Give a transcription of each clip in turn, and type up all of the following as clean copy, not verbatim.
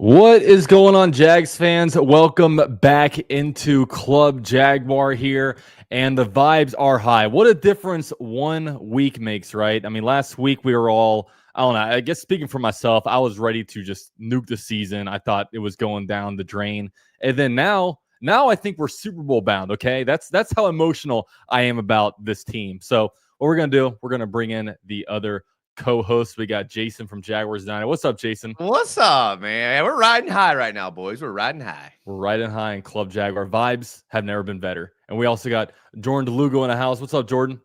What is going on, Jags fans? Welcome back into Club Jaguar here, and the vibes are high. What a difference 1 week makes, right? I mean, last week we were all, I don't know, I guess speaking for myself, I was ready to just nuke the season. I thought it was going down the drain. And then now I think we're Super Bowl bound, okay? That's how emotional I am about this team. So what we're going to do, we're going to bring in the other co-host. We got Jason from Jaguars 9. What's up, Jason? What's up, man? We're riding high right now, boys. We're riding high. We're riding high in Club Jaguar. Vibes have never been better. And we also got Jordan DeLugo in the house. What's up, Jordan?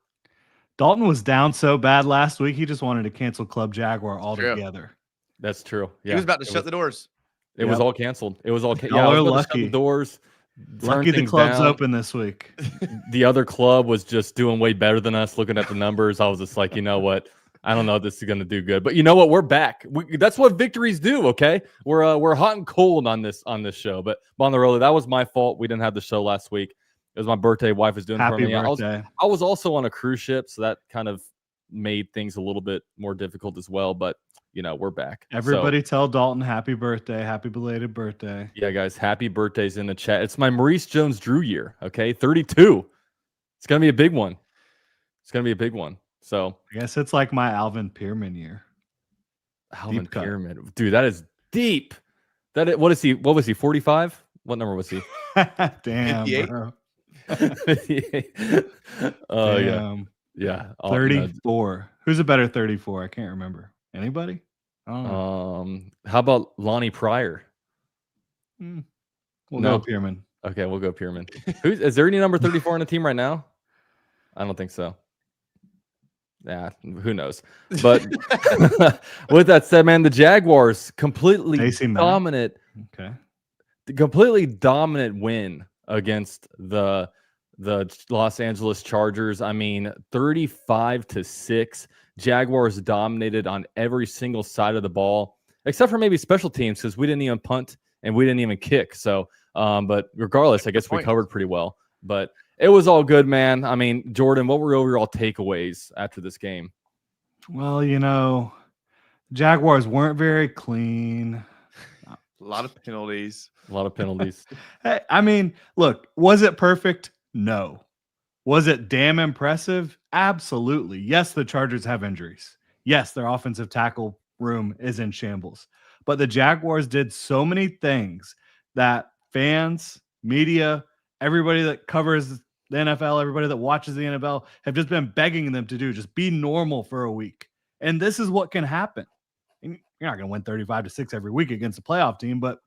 Dalton was down so bad last week, he just wanted to cancel Club Jaguar altogether. That's true. Yeah, he was about to shut the doors. It was all canceled. It was all Y'all are lucky. Shut the doors. Lucky the club's open this week. The other club was just doing way better than us. Looking at the numbers, I was just like, you know what? I don't know if this is going to do good, but you know what? We're back. That's what victories do. Okay, we're hot and cold on this show. But on the road, that was my fault. We didn't have the show last week. It was my birthday. Wife was doing Happy for me. birthday. I was also on a cruise ship, so that kind of made things a little bit more difficult as well. But you know, we're back. Everybody tell Dalton happy birthday, happy belated birthday. Yeah, guys, happy birthdays in the chat. It's my Maurice Jones-Drew year. Okay, 32. It's gonna be a big one. So I guess it's like my Alvin Pierman year. Alvin Pierman, dude, that is deep. What is he? What was he? 45? What number was he? Damn, 58? bro. Oh yeah. 34. Who's a better 34? I can't remember. Anybody? I don't know. How about Lonnie Pryor? We'll go Pierman. Okay, we'll go Pierman. Is there any number 34 on the team right now? I don't think so. Yeah, who knows? But with that said, man, the Jaguars completely dominant. Okay. The completely dominant win against the Los Angeles Chargers. I mean, 35-6. Jaguars dominated on every single side of the ball, except for maybe special teams, because we didn't even punt and we didn't even kick. So, but regardless, I guess we covered pretty well. But it was all good, man. I mean, Jordan, what were your overall takeaways after this game? Well, you know, Jaguars weren't very clean. A lot of penalties. Hey, I mean, look, was it perfect? No. Was it damn impressive? Absolutely. Yes, the Chargers have injuries. Yes, their offensive tackle room is in shambles. But the Jaguars did so many things that fans, media, everybody that covers the NFL, everybody that watches the NFL have just been begging them to do. Just be normal for a week. And this is what can happen. And you're not going to win 35-6 every week against a playoff team, but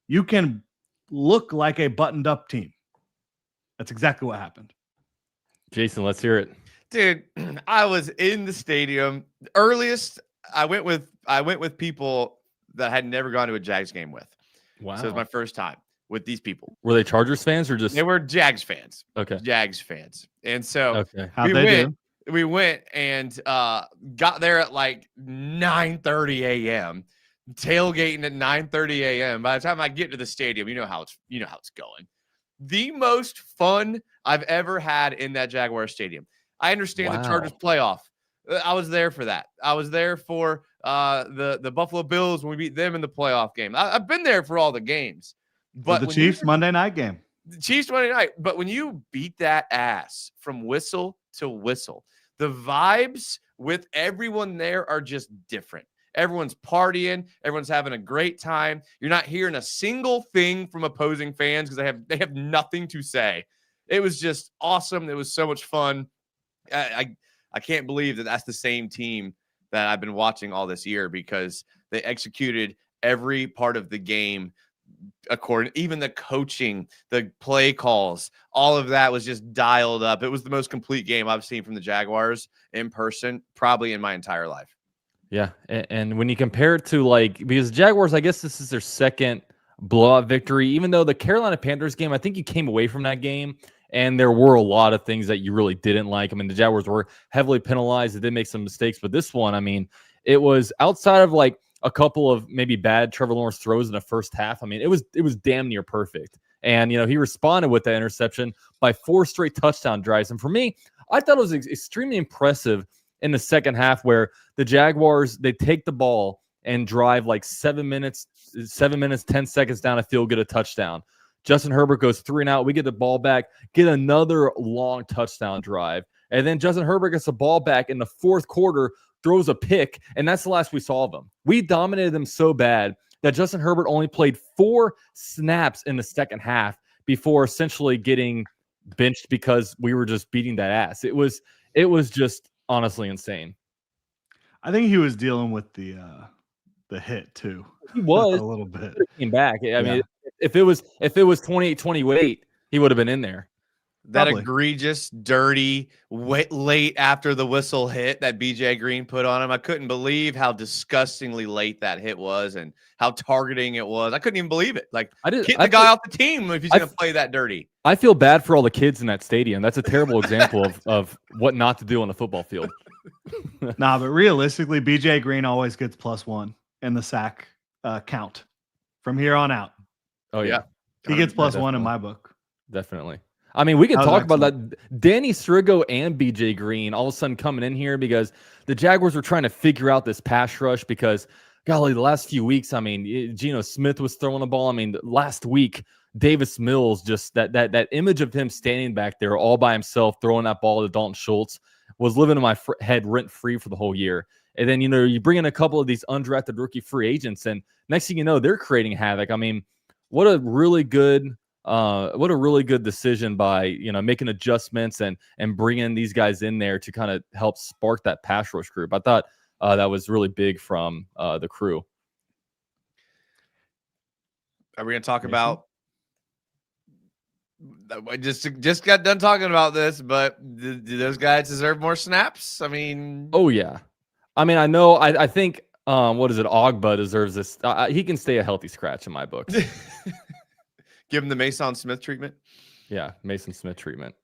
you can look like a buttoned up team. That's exactly what happened. Jason, let's hear it. Dude, I was in the stadium. Earliest I went with people that I had never gone to a Jags game with. Wow. So it was my first time with these people. Were they Chargers fans or just? They were Jags fans. Okay. Jags fans. And so we went and got there at like 9:30 a.m. tailgating at 9:30 a.m. By the time I get to the stadium, you know how it's going. The most fun I've ever had in that Jaguar stadium. I understand the Chargers playoff. I was there for that. I was there for the Buffalo Bills when we beat them in the playoff game. I've been there for all the games. But the Chiefs Monday night game. The Chiefs Monday night. But when you beat that ass from whistle to whistle, the vibes with everyone there are just different. Everyone's partying. Everyone's having a great time. You're not hearing a single thing from opposing fans because they have nothing to say. It was just awesome. It was so much fun. I can't believe that that's the same team that I've been watching all this year because they executed every part of the game according, even the coaching, the play calls, all of that was just dialed up. It was the most complete game I've seen from the Jaguars in person, probably in my entire life. Yeah, and when you compare it to because Jaguars, I guess this is their second blowout victory, even though the Carolina Panthers game, I think you came away from that game and there were a lot of things that you really didn't like. I mean, the Jaguars were heavily penalized. They did make some mistakes, but this one, I mean, it was outside of a couple of maybe bad Trevor Lawrence throws in the first half. I mean, it was damn near perfect. And, he responded with that interception by 4 straight touchdown drives. And for me, I thought it was extremely impressive in the second half where the Jaguars, they take the ball and drive like 7 minutes, 10 seconds down a field, get a touchdown. Justin Herbert goes 3 and out. We get the ball back, get another long touchdown drive. And then Justin Herbert gets the ball back in the fourth quarter, throws a pick, and that's the last we saw of him. We dominated them so bad that Justin Herbert only played 4 snaps in the second half before essentially getting benched because we were just beating that ass. It was just honestly insane. I think he was dealing with the hit too. He was a little bit. Came back. I mean, if it was 28-28, he would have been in there. That Probably. egregious, dirty, late after the whistle hit that BJ Green put on him. I couldn't believe how disgustingly late that hit was and how targeting it was. I couldn't even believe it. Like, get the guy off the team if he's going to play that dirty. I feel bad for all the kids in that stadium. That's a terrible example of what not to do on the football field. Nah, but realistically, BJ Green always gets +1 in the sack count from here on out. Oh, yeah. He gets +1 in my book. Definitely. I mean, we can talk about excellent. that. Danny Strigo and BJ Green all of a sudden coming in here because the Jaguars were trying to figure out this pass rush because, golly, the last few weeks, I mean, Geno Smith was throwing the ball. I mean, last week, Davis Mills, just that image of him standing back there all by himself, throwing that ball to Dalton Schultz was living in my head rent-free for the whole year. And then, you bring in a couple of these undrafted rookie free agents, and next thing you know, they're creating havoc. I mean, what a really good decision by making adjustments and bringing these guys in there to kind of help spark that pass rush group. I thought that was really big from the crew. Are we going to talk about? I just got done talking about this, but do those guys deserve more snaps? I mean, oh yeah, I mean I know I think what is it? Ogba deserves this. He can stay a healthy scratch in my books. Give him the Mason Smith treatment. Yeah, Mason Smith treatment.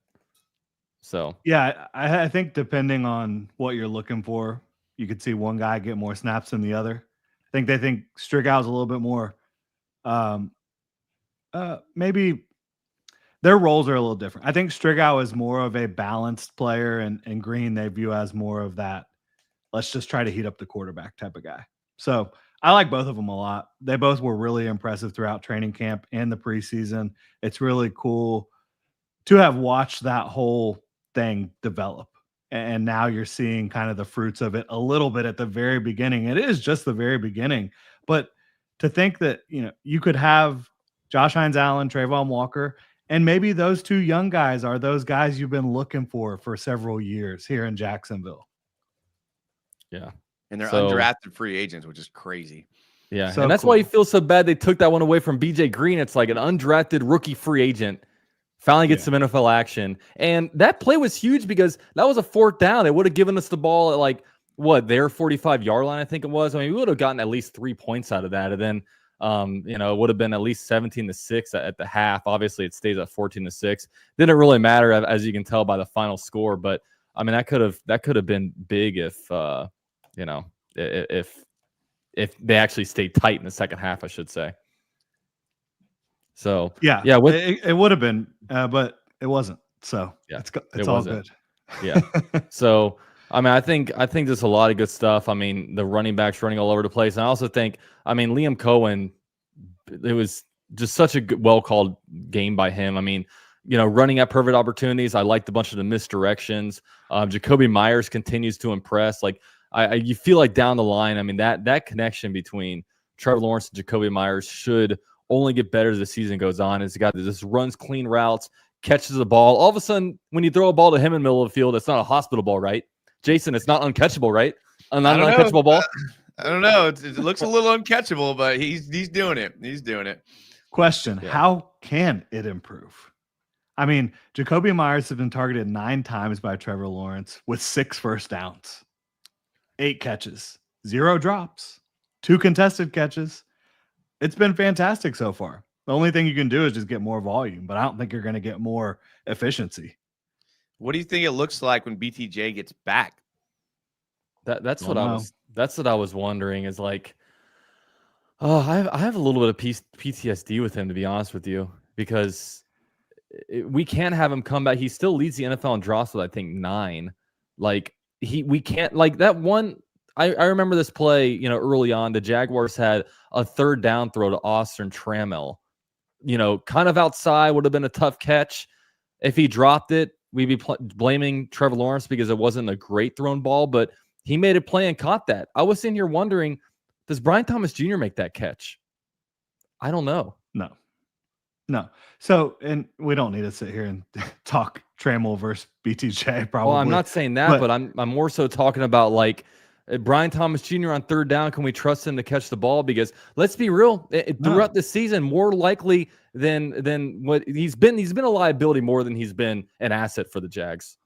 So yeah, I think depending on what you're looking for, you could see one guy get more snaps than the other. I think they think Strigow's a little bit more. Maybe their roles are a little different. I think Strigow is more of a balanced player, and Green they view as more of that. Let's just try to heat up the quarterback type of guy. So I like both of them a lot. They both were really impressive throughout training camp and the preseason. It's really cool to have watched that whole thing develop. And now you're seeing kind of the fruits of it a little bit at the very beginning. It is just the very beginning. But to think that, you could have Josh Hines-Allen, Trayvon Walker, and maybe those two young guys are those guys you've been looking for several years here in Jacksonville. Yeah. And they're undrafted free agents, which is crazy. Yeah, so and that's why you feel so bad they took that one away from BJ Green. It's like an undrafted rookie free agent finally gets some NFL action. And that play was huge because that was a 4th down. It would have given us the ball at their 45-yard line, I think it was. I mean, we would have gotten at least 3 points out of that. And then, it would have been at least 17-6 at the half. Obviously, it stays at 14-6. Didn't really matter, as you can tell by the final score. But, I mean, that could have been big if they actually stayed tight in the second half, I should say. So yeah, it would have been, but it wasn't. So yeah, it's all good. Yeah. So I mean, I think there's a lot of good stuff. I mean, the running backs running all over the place, and I also think, I mean, Liam Cohen, it was just such a well called game by him. I mean, running at perfect opportunities. I liked a bunch of the misdirections. Jacoby Myers continues to impress. Like, you feel like down the line, I mean, that connection between Trevor Lawrence and Jacoby Myers should only get better as the season goes on. As the guy that just runs clean routes, catches the ball. All of a sudden, when you throw a ball to him in the middle of the field, it's not a hospital ball, right? Jason, it's not uncatchable, right? Not an uncatchable ball. I don't know. It looks a little uncatchable, but he's doing it. He's doing it. Question: how can it improve? I mean, Jacoby Myers has been targeted 9 times by Trevor Lawrence with 6 first downs. 8 catches, 0 drops, 2 contested catches. It's been fantastic so far. The only thing you can do is just get more volume, but I don't think you're going to get more efficiency. What do you think it looks like when BTJ gets back? That's what I was wondering is like, I have a little bit of PTSD with him, to be honest with you, because we can't have him come back. He still leads the NFL in drops with, I think, 9. Like, we can't, like, that one I remember this play, early on. The Jaguars had a third down throw to Austin Trammell, kind of outside, would have been a tough catch. If he dropped it, we'd be blaming Trevor Lawrence because it wasn't a great thrown ball, but he made a play and caught that. I was sitting here wondering, does Brian Thomas Jr. make that catch? I don't know. No. So, and we don't need to sit here and talk Trammell versus BTJ. Probably. Well, I'm not saying that, but I'm more so talking about like Brian Thomas Jr. on third down. Can we trust him to catch the ball? Because let's be real, throughout the season, more likely than what he's been a liability more than he's been an asset for the Jags.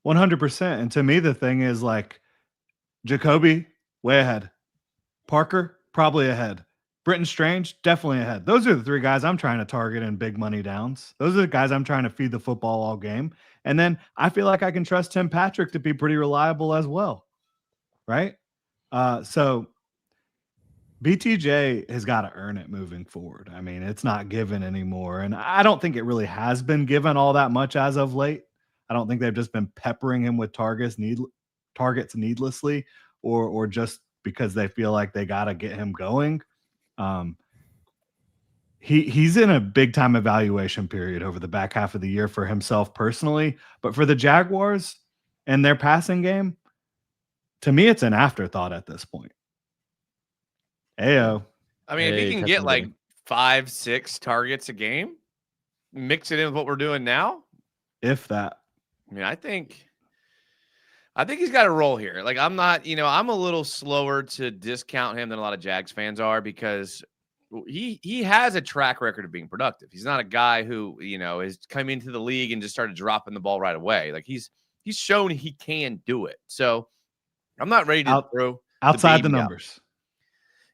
100%. And to me, the thing is like Jacoby way ahead, Parker probably ahead. Britton Strange, definitely ahead. Those are the three guys I'm trying to target in big money downs. Those are the guys I'm trying to feed the football all game. And then I feel like I can trust Tim Patrick to be pretty reliable as well. Right? So BTJ has got to earn it moving forward. I mean, it's not given anymore. And I don't think it really has been given all that much as of late. I don't think they've just been peppering him with targets needlessly or just because they feel like they got to get him going. He's in a big time evaluation period over the back half of the year for himself personally, but for the Jaguars and their passing game, to me, it's an afterthought at this point. Ayo. I mean, if he can get like 5-6 targets a game, mix it in with what we're doing now. If that. I mean, I think he's got a role here. Like, I'm not, I'm a little slower to discount him than a lot of Jags fans are because he has a track record of being productive. He's not a guy who, is coming into the league and just started dropping the ball right away. Like he's shown he can do it. So I'm not ready to throw outside the numbers.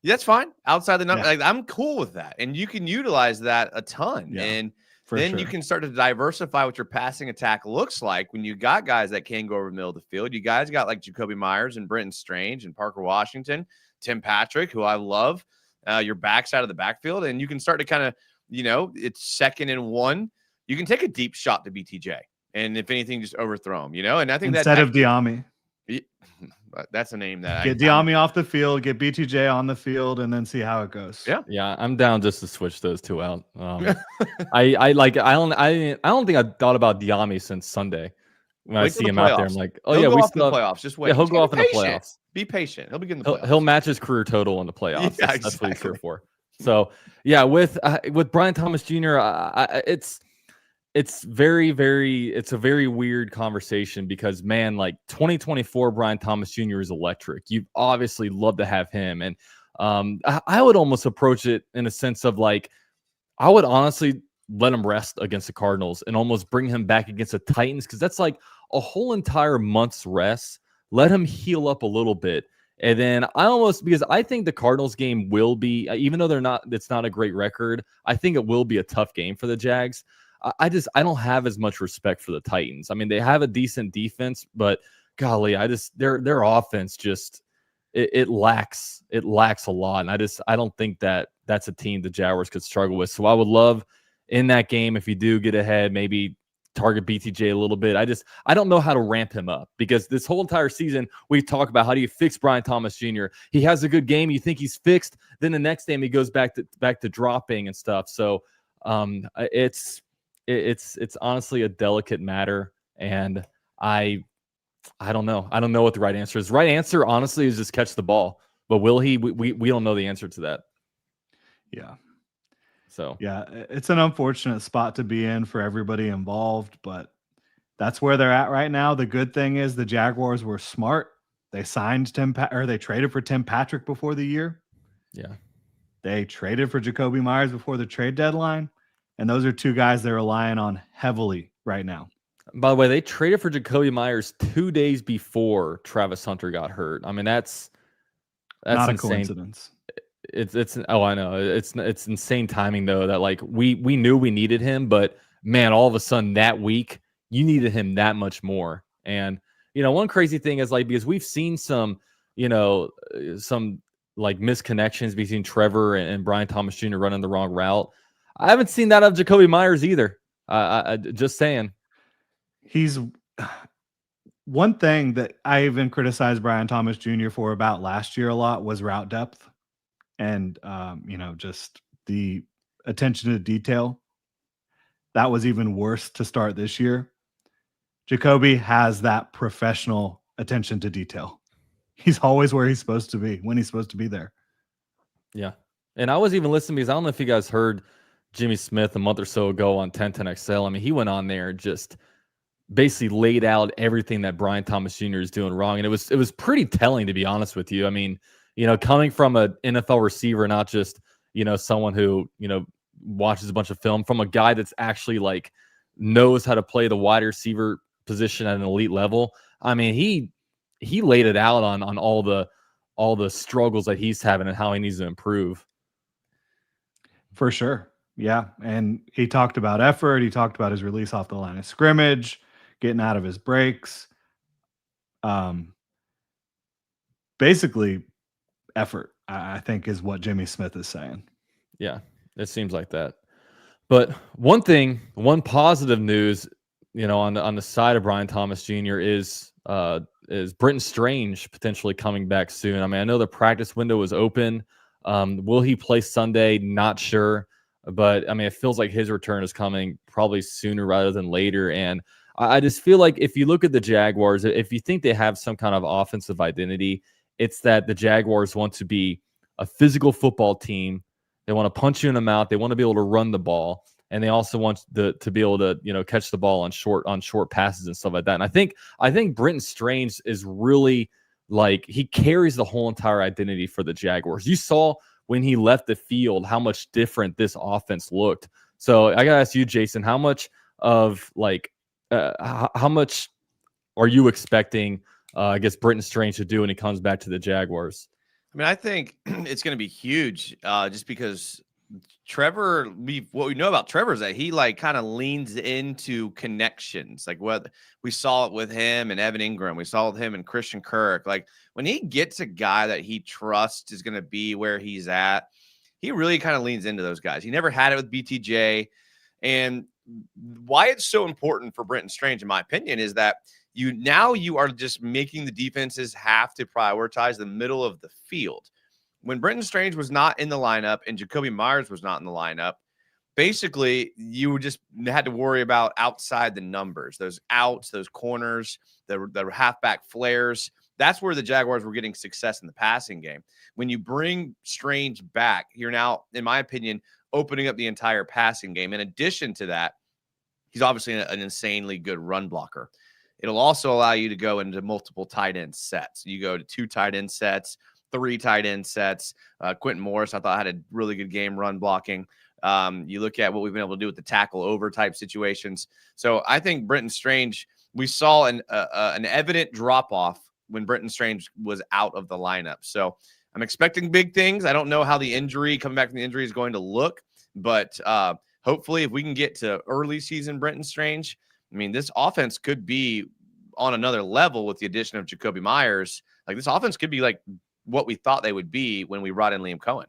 Yeah, that's fine. Outside the numbers. Yeah. Like, I'm cool with that. And you can utilize that a ton. Yeah. And then you can start to diversify what your passing attack looks like when you got guys that can go over the middle of the field. You guys got like Jacoby Myers and Britton Strange and Parker Washington, Tim Patrick, who I love, your backside of the backfield. And you can start to kind of, it's 2nd and 1. You can take a deep shot to BTJ. And if anything, just overthrow him, And I think instead of Diami. That's a name that get Diami off the field, get BTJ on the field, and then see how it goes. Yeah, I'm down just to switch those two out. I don't think I thought about Diami since Sunday when I see him out there. I'm like, we still have playoffs. Just wait. Yeah, he'll go off in the playoffs. Be patient. He'll begin the playoffs. He'll match his career total in the playoffs. Yeah, that's what he's here for. So yeah, with Brian Thomas Jr., it's a very weird conversation because, man, like 2024 Brian Thomas Jr. is electric. You obviously love to have him. And I would almost approach it in a sense of like, I would honestly let him rest against the Cardinals and almost bring him back against the Titans because that's like a whole entire month's rest. Let him heal up a little bit. And then because I think the Cardinals game will be, even though it's not a great record, I think it will be a tough game for the Jags. I don't have as much respect for the Titans. I mean, they have a decent defense, but golly, their offense just it lacks a lot. And I don't think that's a team the Jaguars could struggle with. So I would love in that game, if you do get ahead, maybe target BTJ a little bit. I don't know how to ramp him up because this whole entire season we talk about how do you fix Brian Thomas Jr. He has a good game, you think he's fixed, then the next game he goes back to dropping and stuff. So it's honestly a delicate matter, and I don't know. I don't know what the right answer is. The right answer, honestly, is just catch the ball. But will he? We don't know the answer to that. Yeah. So yeah, it's an unfortunate spot to be in for everybody involved, but that's where they're at right now. The good thing is the Jaguars were smart. They signed they traded for Tim Patrick before the year. Yeah. They traded for Jacoby Myers before the trade deadline. And those are two guys they're relying on heavily right now. By the way, they traded for Jacoby Myers 2 days before Travis Hunter got hurt. I mean, that's not a insane. Coincidence. I know. It's insane timing though, that like we knew we needed him, but man, all of a sudden that week you needed him that much more. And one crazy thing is like, because we've seen some like misconnections between Trevor and Brian Thomas Jr. running the wrong route. I haven't seen that of Jacoby Myers either. Just saying. One thing that I even criticized Brian Thomas Jr. for about last year a lot was route depth and, just the attention to detail. That was even worse to start this year. Jacoby has that professional attention to detail. He's always where he's supposed to be when he's supposed to be there. Yeah. And I was even listening because I don't know if you guys heard Jimmy Smith a month or so ago on 1010XL. I mean, he went on there and just basically laid out everything that Brian Thomas Jr. is doing wrong. And it was pretty telling, to be honest with you. I mean, coming from an NFL receiver, not just, someone who, watches a bunch of film, from a guy that's actually like knows how to play the wide receiver position at an elite level. I mean, he laid it out on all the struggles that he's having and how he needs to improve. For sure. Yeah. And he talked about effort. He talked about his release off the line of scrimmage, getting out of his breaks. Basically, effort, I think, is what Jimmy Smith is saying. Yeah, it seems like that. But one positive news, on the side of Brian Thomas Jr. is Britton Strange potentially coming back soon. I mean, I know the practice window is open. Will he play Sunday? Not sure. But, I mean, it feels like his return is coming probably sooner rather than later. And I just feel like if you look at the Jaguars, if you think they have some kind of offensive identity, it's that the Jaguars want to be a physical football team. They want to punch you in the mouth. They want to be able to run the ball. And they also want to be able to, catch the ball on short passes and stuff like that. And I think Britton Strange is really, like, he carries the whole entire identity for the Jaguars. You saw when he left the field how much different this offense looked. So I gotta ask you, Jason, how much of how much are you expecting Britton Strange to do when he comes back to the Jaguars? I mean, I think it's going to be huge, just because Trevor, what we know about Trevor is that he kind of leans into connections. Like what we saw it with him and Evan Ingram, we saw it with him and Christian Kirk. Like when he gets a guy that he trusts is going to be where he's at, he really kind of leans into those guys. He never had it with BTJ. And why it's so important for Britton Strange, in my opinion, is that you are just making the defenses have to prioritize the middle of the field. When Britton Strange was not in the lineup and Jacoby Myers was not in the lineup, basically you just had to worry about outside the numbers, those outs, those corners, the halfback flares. That's where the Jaguars were getting success in the passing game. When you bring Strange back, you're now, in my opinion, opening up the entire passing game. In addition to that, he's obviously an insanely good run blocker. It'll also allow you to go into multiple tight end sets. You go to 2 tight end sets, 3 tight end sets. Quentin Morris, I thought, had a really good game run blocking. You look at what we've been able to do with the tackle over type situations. So I think Britton Strange, we saw an evident drop off when Britton Strange was out of the lineup. So I'm expecting big things. I don't know how coming back from the injury is going to look, but hopefully if we can get to early season Britton Strange, I mean, this offense could be on another level with the addition of Jacoby Myers. Like, this offense could be like what we thought they would be when we brought in Liam Cohen.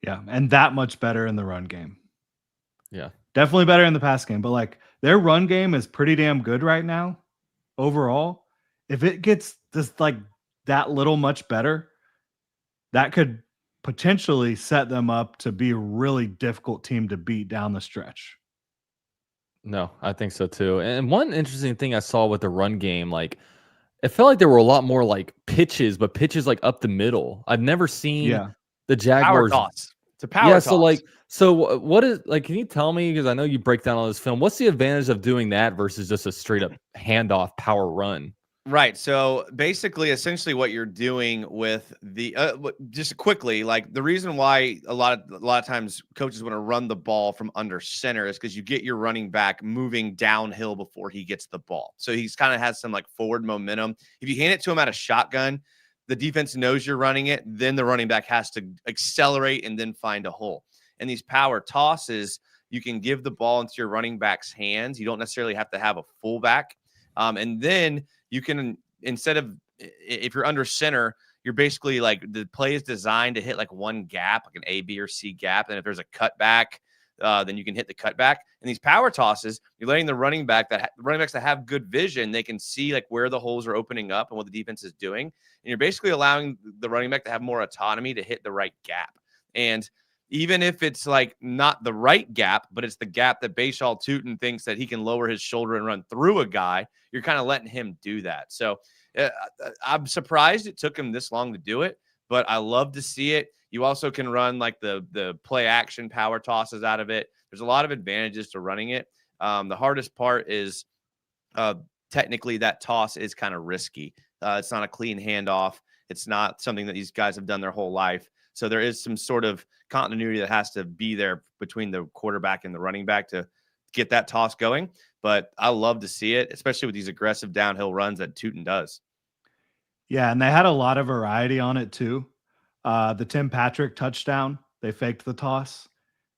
Yeah, and that much better in the run game. Yeah. Definitely better in the pass game, but their run game is pretty damn good right now overall. If it gets just that little much better, that could potentially set them up to be a really difficult team to beat down the stretch. No, I think so too. And one interesting thing I saw with the run game, it felt like there were a lot more pitches, but pitches up the middle. I've never seen the Jaguars. Power toss. It's a power toss. So what is can you tell me, because I know you break down all this film, what's the advantage of doing that versus just a straight up handoff power run? Right. So basically, essentially what you're doing with the just quickly, the reason why a lot of times coaches want to run the ball from under center is because you get your running back moving downhill before he gets the ball. So he's kind of has some forward momentum. If you hand it to him at a shotgun, the defense knows you're running it. Then the running back has to accelerate and then find a hole. And these power tosses, you can give the ball into your running back's hands. You don't necessarily have to have a fullback. And then you can, instead of, if you're under center, you're basically the play is designed to hit one gap, like an A, B, or C gap. And if there's a cutback, then you can hit the cutback. And these power tosses, you're letting the running backs that have good vision, they can see like where the holes are opening up and what the defense is doing. And you're basically allowing the running back to have more autonomy to hit the right gap. And even if it's like not the right gap, but it's the gap that Bashal Tutin thinks that he can lower his shoulder and run through a guy, you're kind of letting him do that. So I'm surprised it took him this long to do it, but I love to see it. You also can run like the play action power tosses out of it. There's a lot of advantages to running it. The hardest part is technically that toss is kind of risky. It's not a clean handoff. It's not something that these guys have done their whole life. So there is some sort of continuity that has to be there between the quarterback and the running back to get that toss going. But I love to see it, especially with these aggressive downhill runs that Tutin does. Yeah, and they had a lot of variety on it too. The Tim Patrick touchdown, they faked the toss,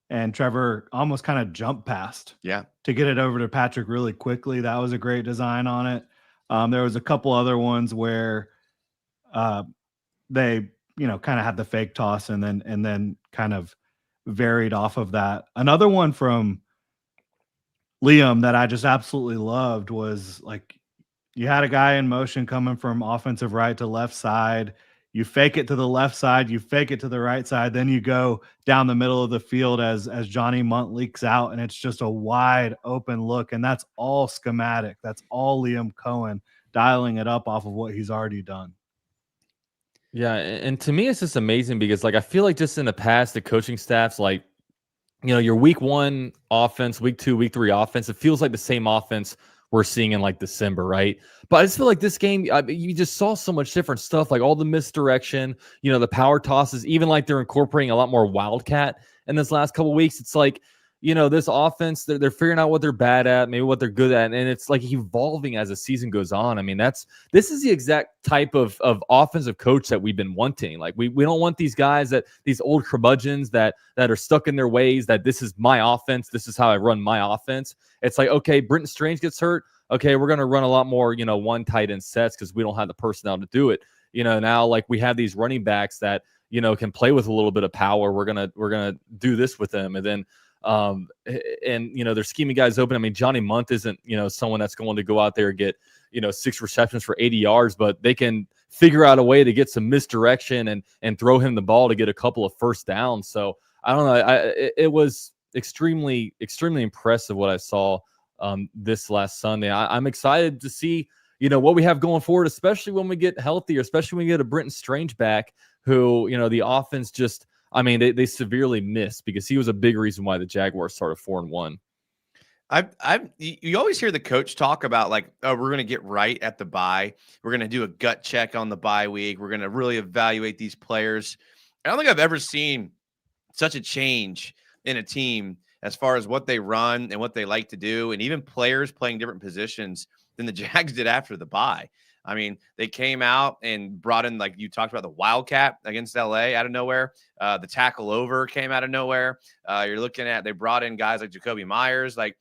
and Trevor almost kind of jumped past to get it over to Patrick really quickly. That was a great design on it. There was a couple other ones where they kind of had the fake toss and then kind of varied off of that. Another one from Liam that I just absolutely loved was like you had a guy in motion coming from offensive right to left side. You fake it to the left side, you fake it to the right side, then you go down the middle of the field as Johnny Munt leaks out, and it's just a wide open look, and that's all schematic. That's all Liam Cohen dialing it up off of what he's already done. Yeah, and to me, it's just amazing because, like, I feel like just in the past, the coaching staffs, like, your week 1 offense, week 2, week 3 offense, it feels like the same offense we're seeing in like December, right? But I just feel like this game, you just saw so much different stuff, like all the misdirection, the power tosses, even like they're incorporating a lot more wildcat in this last couple of weeks. It's like, this offense, they're figuring out what they're bad at, maybe what they're good at, and it's like evolving as the season goes on. I mean, this is the exact type of offensive coach that we've been wanting. Like we don't want these guys these old curmudgeons that are stuck in their ways, that this is my offense, this is how I run my offense. It's like, okay, Brenton Strange gets hurt. Okay, we're going to run a lot more, one tight end sets because we don't have the personnel to do it. Now like we have these running backs that, can play with a little bit of power. We're going to do this with them. And then they're scheming guys open. I mean, Johnny Munt isn't, someone that's going to go out there and get, 6 receptions for 80 yards, but they can figure out a way to get some misdirection and throw him the ball to get a couple of first downs. So I don't know. It was extremely, extremely impressive what I saw this last Sunday. I'm excited to see, what we have going forward, especially when we get healthier, especially when we get a Brenton Strange back who, the offense just, I mean, they severely missed because he was a big reason why the Jaguars started 4-1. You always hear the coach talk about like, oh, we're going to get right at the bye. We're going to do a gut check on the bye week. We're going to really evaluate these players. I don't think I've ever seen such a change in a team as far as what they run and what they like to do, and even players playing different positions than the Jags did after the bye. I mean, they came out and brought in, like you talked about, the Wildcat against LA out of nowhere. The tackle over came out of nowhere. You're looking at, they brought in guys like Jacoby Myers. Like,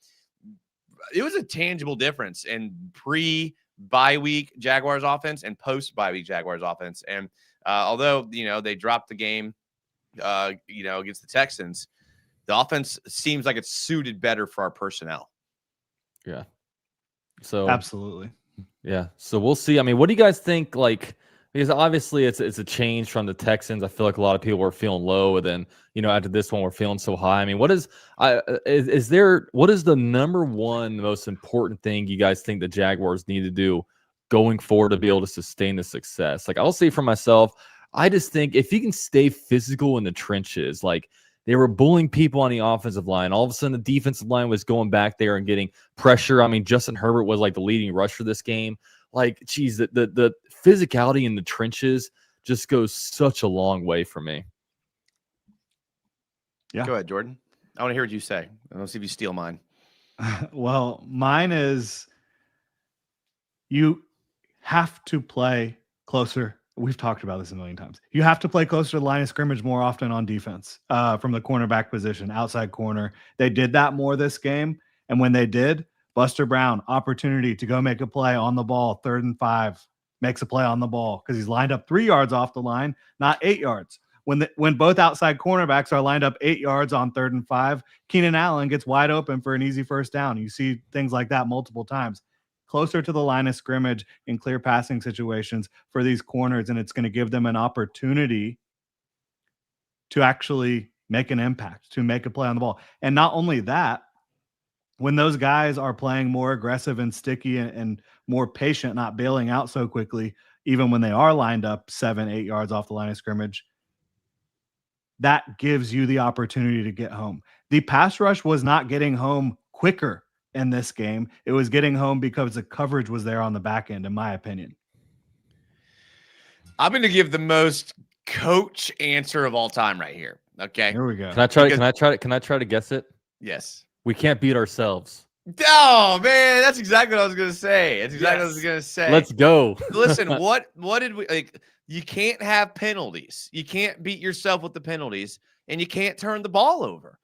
it was a tangible difference in pre-bye week Jaguars offense and post-bye week Jaguars offense. And although, they dropped the game, against the Texans, the offense seems like it's suited better for our personnel. Yeah. So absolutely. Yeah. So we'll see. I mean, what do you guys think? Like, because obviously it's a change from the Texans. I feel like a lot of people were feeling low, and then after this one we're feeling so high. I mean, what is the number one most important thing you guys think the Jaguars need to do going forward to be able to sustain the success? Like, I'll say for myself, I just think if you can stay physical in the trenches, like they were bullying people on the offensive line. All of a sudden, the defensive line was going back there and getting pressure. I mean, Justin Herbert was like the leading rusher this game. Like, geez, the physicality in the trenches just goes such a long way for me. Yeah. Go ahead, Jordan. I want to hear what you say. I want to see if you steal mine. Well, mine is you have to play closer. We've talked about this a million times. You have to play closer to the line of scrimmage more often on defense from the cornerback position, outside corner. They did that more this game. And when they did, Buster Brown, opportunity to go make a play on the ball, 3rd and 5, makes a play on the ball because he's lined up 3 yards off the line, not 8 yards. When both outside cornerbacks are lined up 8 yards on 3rd and 5, Keenan Allen gets wide open for an easy first down. You see things like that multiple times. Closer to the line of scrimmage in clear passing situations for these corners, and it's going to give them an opportunity to actually make an impact, to make a play on the ball. And not only that, when those guys are playing more aggressive and sticky and more patient, not bailing out so quickly, even when they are lined up 7-8 yards off the line of scrimmage, that gives you the opportunity to get home. The pass rush was not getting home quicker in this game. It was getting home because the coverage was there on the back end, in my opinion. I'm going to give the most coach answer of all time right here. Okay. Here we go. Can I try to guess it? Yes. We can't beat ourselves. Oh man, that's exactly what I was going to say. That's exactly what I was going to say. Let's go. Listen, what did we like? You can't have penalties. You can't beat yourself with the penalties, and you can't turn the ball over.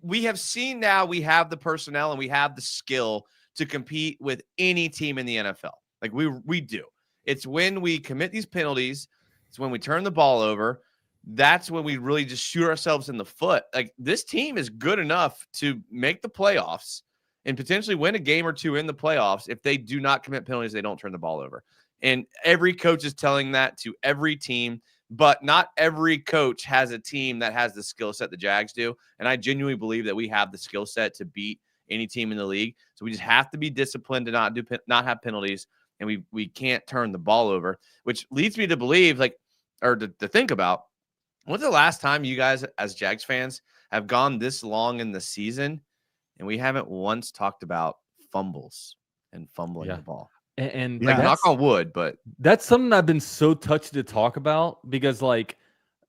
We have seen now, we have the personnel and we have the skill to compete with any team in the NFL. Like we do. It's when we commit these penalties. It's when we turn the ball over. That's when we really just shoot ourselves in the foot. Like, this team is good enough to make the playoffs and potentially win a game or two in the playoffs if they do not commit penalties, they don't turn the ball over. And every coach is telling that to every team, but not every coach has a team that has the skill set the Jags do. And I genuinely believe that we have the skill set to beat any team in the league. So we just have to be disciplined to not have penalties, and we can't turn the ball over, which leads me to believe, to think about, when's the last time you guys as Jags fans have gone this long in the season and we haven't once talked about fumbles and fumbling the ball? And knock on wood, but that's something I've been so touchy to talk about because, if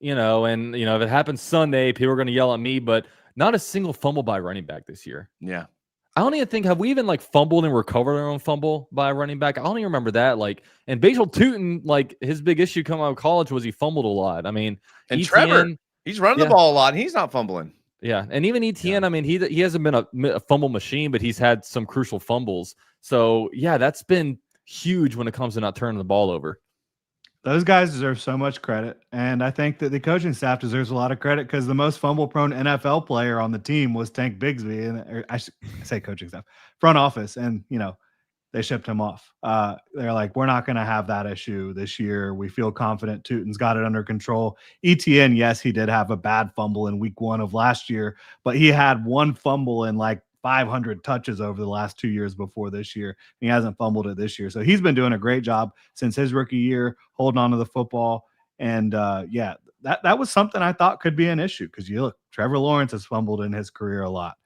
it happens Sunday, people are going to yell at me, but not a single fumble by running back this year. Yeah. I don't even think, have we even fumbled and recovered our own fumble by a running back? I don't even remember that. And Basil Tootin, his big issue coming out of college was he fumbled a lot. I mean, and ETN, Trevor, he's running the ball a lot and he's not fumbling. Yeah. And even ETN, I mean, he hasn't been a fumble machine, but he's had some crucial fumbles. So yeah, that's been huge when it comes to not turning the ball over. Those guys deserve so much credit, and I think that the coaching staff deserves a lot of credit because the most fumble-prone NFL player on the team was Tank Bigsby, and I say coaching staff, front office, and they shipped him off. They're like, we're not going to have that issue this year. We feel confident. Tootin's got it under control. ETN, yes, he did have a bad fumble in week 1 of last year, but he had one fumble in 500 touches over the last 2 years before this year. He hasn't fumbled it this year. So he's been doing a great job since his rookie year, holding on to the football. And that was something I thought could be an issue because you look, Trevor Lawrence has fumbled in his career a lot.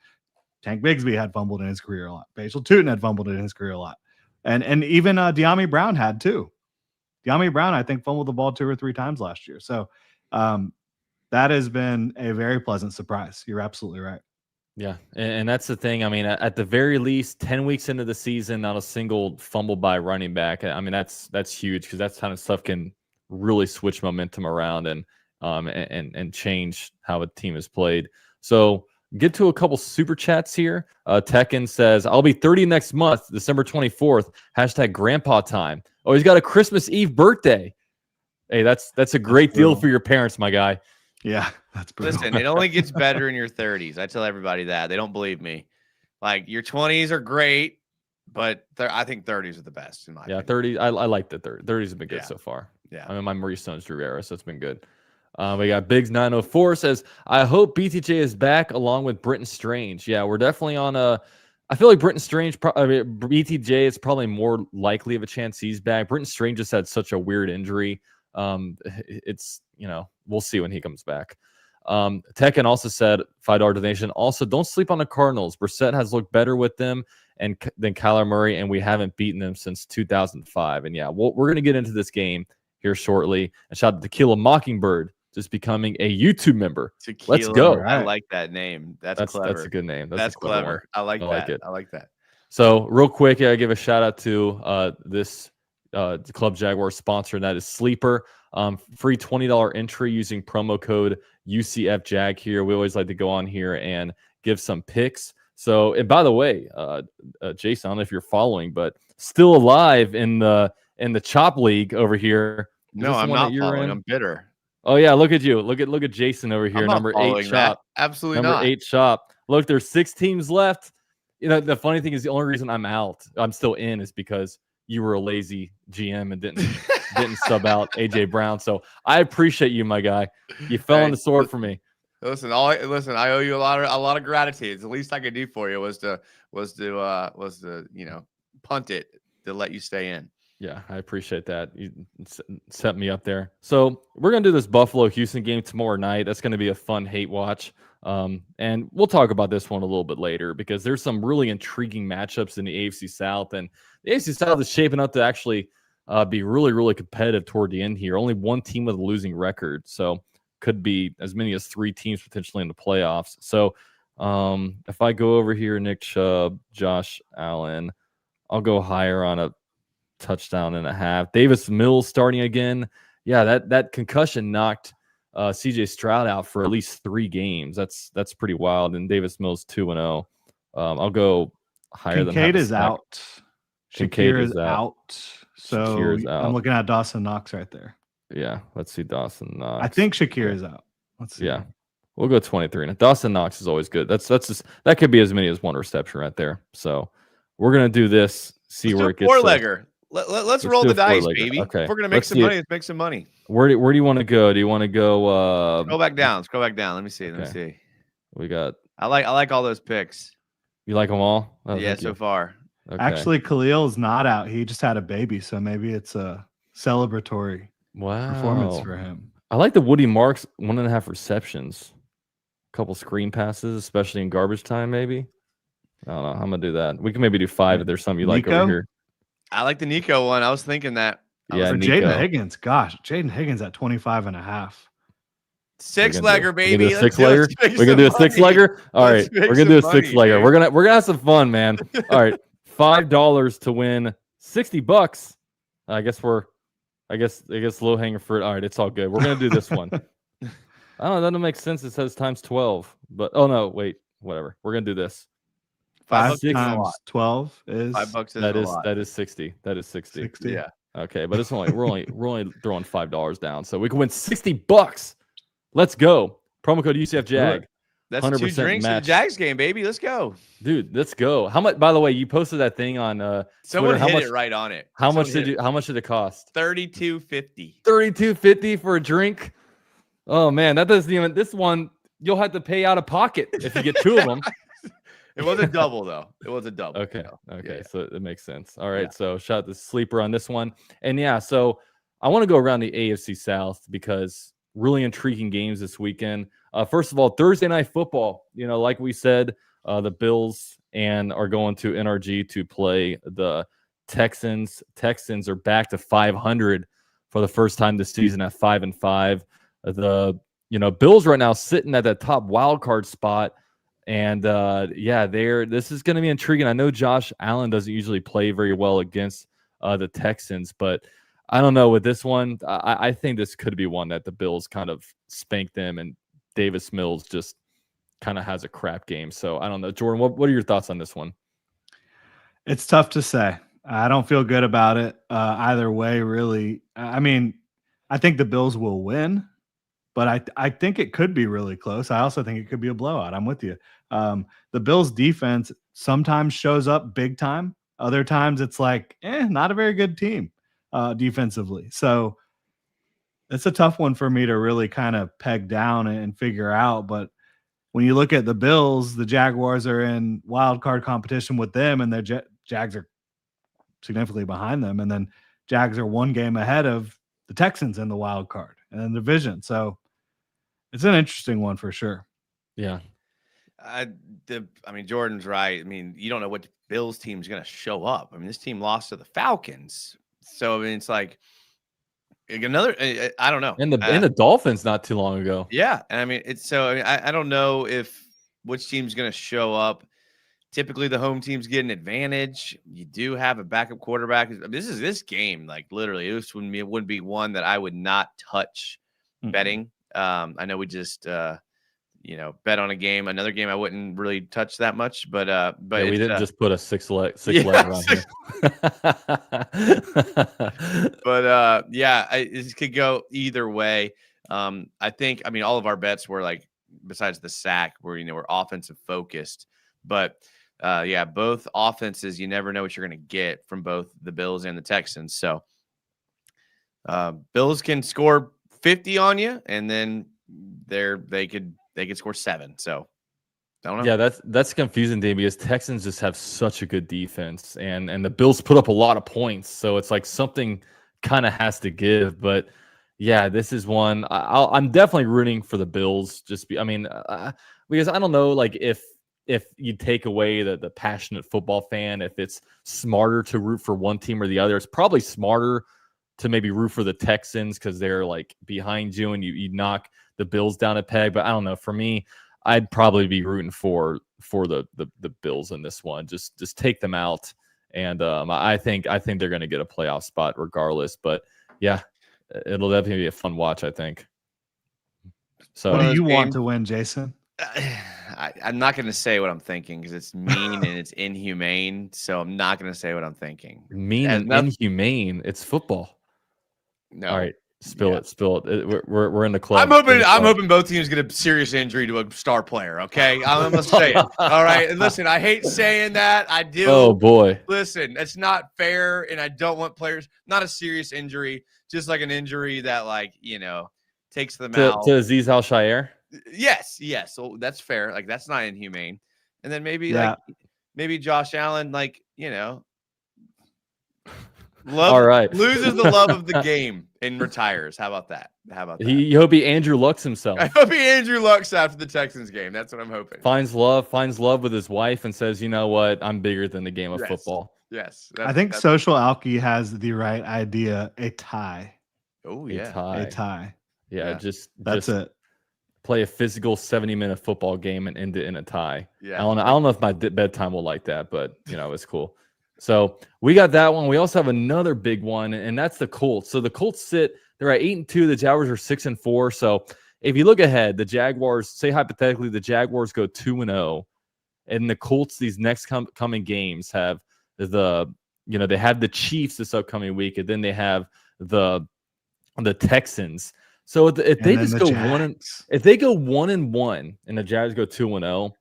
Tank Bigsby had fumbled in his career a lot. Basil Tootin had fumbled in his career a lot. And even De'Ami Brown had too. De'Ami Brown, I think, fumbled the ball 2 or 3 times last year. So that has been a very pleasant surprise. You're absolutely right. Yeah, and that's the thing. I mean, at the very least, 10 weeks into the season, not a single fumble by running back. I mean, that's huge because that kind of stuff can really switch momentum around and change how a team is played. So get to a couple super chats here. Tekken says, I'll be 30 next month, December 24th. # grandpa time. Oh, he's got a Christmas Eve birthday. Hey, that's a great deal for your parents, my guy. Yeah, that's brutal. Listen, it only gets better in your 30s. I tell everybody that. They don't believe me. Your 20s are great, but I think 30s are the best in my opinion. 30. I like the 30. 30s have been good so far. Yeah. I mean, my Maurice Jones-Drew era, so it's been good. We got Biggs904 says, I hope BTJ is back along with Britton Strange. Yeah, we're definitely on I feel like Britton Strange, BTJ is probably more likely of a chance he's back. Britton Strange just had such a weird injury. It's, we'll see when he comes back. Tekken also said, $5 donation. Also, don't sleep on the Cardinals. Brissett has looked better with them than Kyler Murray, and we haven't beaten them since 2005. And yeah, we're going to get into this game here shortly. And shout out to Tequila Mockingbird just becoming a YouTube member. Tequila, let's go. I like that name. That's clever. That's a good name. That's clever. I like that. It. I like that. So real quick, I give a shout out to this Club Jaguar sponsor, and that is Sleeper. Free $20 entry using promo code UCFJAG here. We always like to go on here and give some picks. So, and by the way, Jason, I don't know if you're following, but still alive in the Chop League over here. No, I'm not following. I'm bitter. Oh yeah, look at you. Look at Jason over here, I'm not number 8 following that. shop. Absolutely Number not. 8 shop. Look, there's 6 teams left. You know, the funny thing is the only reason I'm still in is because you were a lazy GM and didn't sub out AJ Brown. So I appreciate you, my guy. You fell on the sword for me. Listen, I owe you a lot of gratitude. It's the least I could do for you was to punt it to let you stay in. Yeah, I appreciate that. You set me up there. So we're going to do this Buffalo-Houston game tomorrow night. That's going to be a fun hate watch. And we'll talk about this one a little bit later because there's some really intriguing matchups in the AFC South. And the AFC South is shaping up to actually be really, really competitive toward the end here. Only one team with a losing record. So could be as many as 3 teams potentially in the playoffs. So if I go over here, Nick Chubb, Josh Allen, I'll go higher on a touchdown and a half. Davis Mills starting again. Yeah, that concussion knocked CJ Stroud out for at least 3 games. That's pretty wild. And Davis Mills 2-0. I'll go higher than Kincaid is out. Kincaid is out. So Shakir is out. I'm looking at Dawson Knox right there. Yeah, let's see Dawson Knox. I think Shakir is out. Let's see. Yeah, we'll go 23. And Dawson Knox is always good. That could be as many as 1 reception right there. So we're gonna do this. See Let's where it do gets. 4-legger. Let's roll the dice, baby. Okay. If we're gonna make some money, let's make some money. Where do you want to go? Do you want to go? Scroll back down. Let me see. Okay. Let me see. We got. I like all those picks. You like them all? Oh, yeah, so far. Okay. Actually, Khalil's not out. He just had a baby, so maybe it's a celebratory performance for him. I like the Woody Marks 1.5 receptions, a couple screen passes, especially in garbage time. Maybe I don't know. I'm gonna do that. We can maybe do 5 if there's something you like over here. I like the Nico one. I was thinking that. Yeah, Jaden Higgins. Gosh, Jaden Higgins at 25.5. 6-legger, baby. We're gonna do a 6-legger. All right, we're gonna do a 6-legger. We're gonna have some fun, man. All right, $5 to win $60. I guess low hanging fruit. All right, it's all good. We're gonna do this one. I don't know. That doesn't make sense. It says times 12, but oh no, wait, whatever. We're gonna do this. 5 times 12 is $5. That is 60. That is 60. 60. Yeah. Okay, but it's only we're only throwing $5 down, so we can win $60. Let's go. Promo code UCF Jag. That's 2 drinks in the Jags game, baby. Let's go, dude. Let's go. How much? By the way, you posted that thing on someone Twitter. hit it right on it. How much did it cost? $32.50. $32.50 for a drink. Oh man, that doesn't even. This one you'll have to pay out of pocket if you get 2 of them. It was a double though. It was a double. Okay. So, Okay. yeah. So it makes sense. All right. Yeah. So shout out the sleeper on this one. And yeah, so I want to go around the AFC South because really intriguing games this weekend. First of all, Thursday Night Football. You know, like we said, the Bills are going to NRG to play the Texans. Texans are back to 500 for the first time this season at 5-5. The Bills right now sitting at that top wild card spot. And this is going to be intriguing. I know Josh Allen doesn't usually play very well against the Texans, but I don't know with this one. I think this could be one that the Bills kind of spank them, and Davis Mills just kind of has a crap game. So I don't know, Jordan. What are your thoughts on this one? It's tough to say. I don't feel good about it either way, really. I mean, I think the Bills will win. But I think it could be really close. I also think it could be a blowout. I'm with you. The Bills defense sometimes shows up big time. Other times it's like, not a very good team defensively. So it's a tough one for me to really kind of peg down and figure out. But when you look at the Bills, the Jaguars are in wild card competition with them, and their Jags are significantly behind them. And then Jags are 1 game ahead of the Texans in the wild card and in the division. So it's an interesting one for sure. Yeah. I mean, Jordan's right. I mean, you don't know what Bills team's going to show up. I mean, this team lost to the Falcons. So, I mean, it's like another, I don't know. And the Dolphins not too long ago. Yeah. And I mean, I don't know which team's going to show up. Typically, the home teams get an advantage. You do have a backup quarterback. This game, like literally, this wouldn't be one that I would not touch betting. I know we just bet on a game, another game I wouldn't really touch that much, but we didn't just put a six leg on here. But it could go either way. I think, I mean, all of our bets were like, besides the sack, where we're offensive focused, but yeah, both offenses, you never know what you're going to get from both the Bills and the Texans. So Bills can score 50 on you, and then they could score 7. So I don't know. Yeah, that's confusing to me because Texans just have such a good defense, and the Bills put up a lot of points, so it's like something kind of has to give. But yeah, this is one I'm definitely rooting for the Bills. Because I don't know, like if you take away the passionate football fan, if it's smarter to root for one team or the other, it's probably smarter to maybe root for the Texans because they're like behind you and you knock the Bills down a peg. But I don't know. For me, I'd probably be rooting for the Bills in this one. Just take them out, and I think they're going to get a playoff spot regardless. But yeah, it'll definitely be a fun watch, I think. So, what do you want to win, Jason? I'm not going to say what I'm thinking because it's mean and it's inhumane. So I'm not going to say what I'm thinking. Mean and inhumane. It's football. No. All right. Spill it. We're in the club. I'm hoping both teams get a serious injury to a star player. Okay, I'm gonna say it. All right, and listen, I hate saying that. I do. Oh boy. Listen, it's not fair, and I don't want players. Not a serious injury, just like an injury that, like, takes them out. To Aziz Al-Shaair. Yes. So that's fair. Like, that's not inhumane. And then maybe Josh Allen, all right, loses the love of the game and retires. How about that? You hope he Andrew Lucks himself. I hope he Andrew Lucks after the Texans game. That's what I'm hoping. Finds love with his wife and says, you know what? I'm bigger than the game of football. Yes. I think Social Alky has the right idea. A tie. Oh, yeah. A tie. Yeah. That's it. Play a physical 70-minute football game and end it in a tie. Yeah. I don't know if my bedtime will like that, but it's cool. So we got that one. We also have another big one, and that's the Colts. So the Colts they're at 8-2. The Jaguars are 6-4. So if you look ahead, the Jaguars, say hypothetically, the Jaguars go 2-0, and the Colts these next coming games have they have the Chiefs this upcoming week, and then they have the Texans. So if they just go if they go 1-1 and the Jags go 2-0.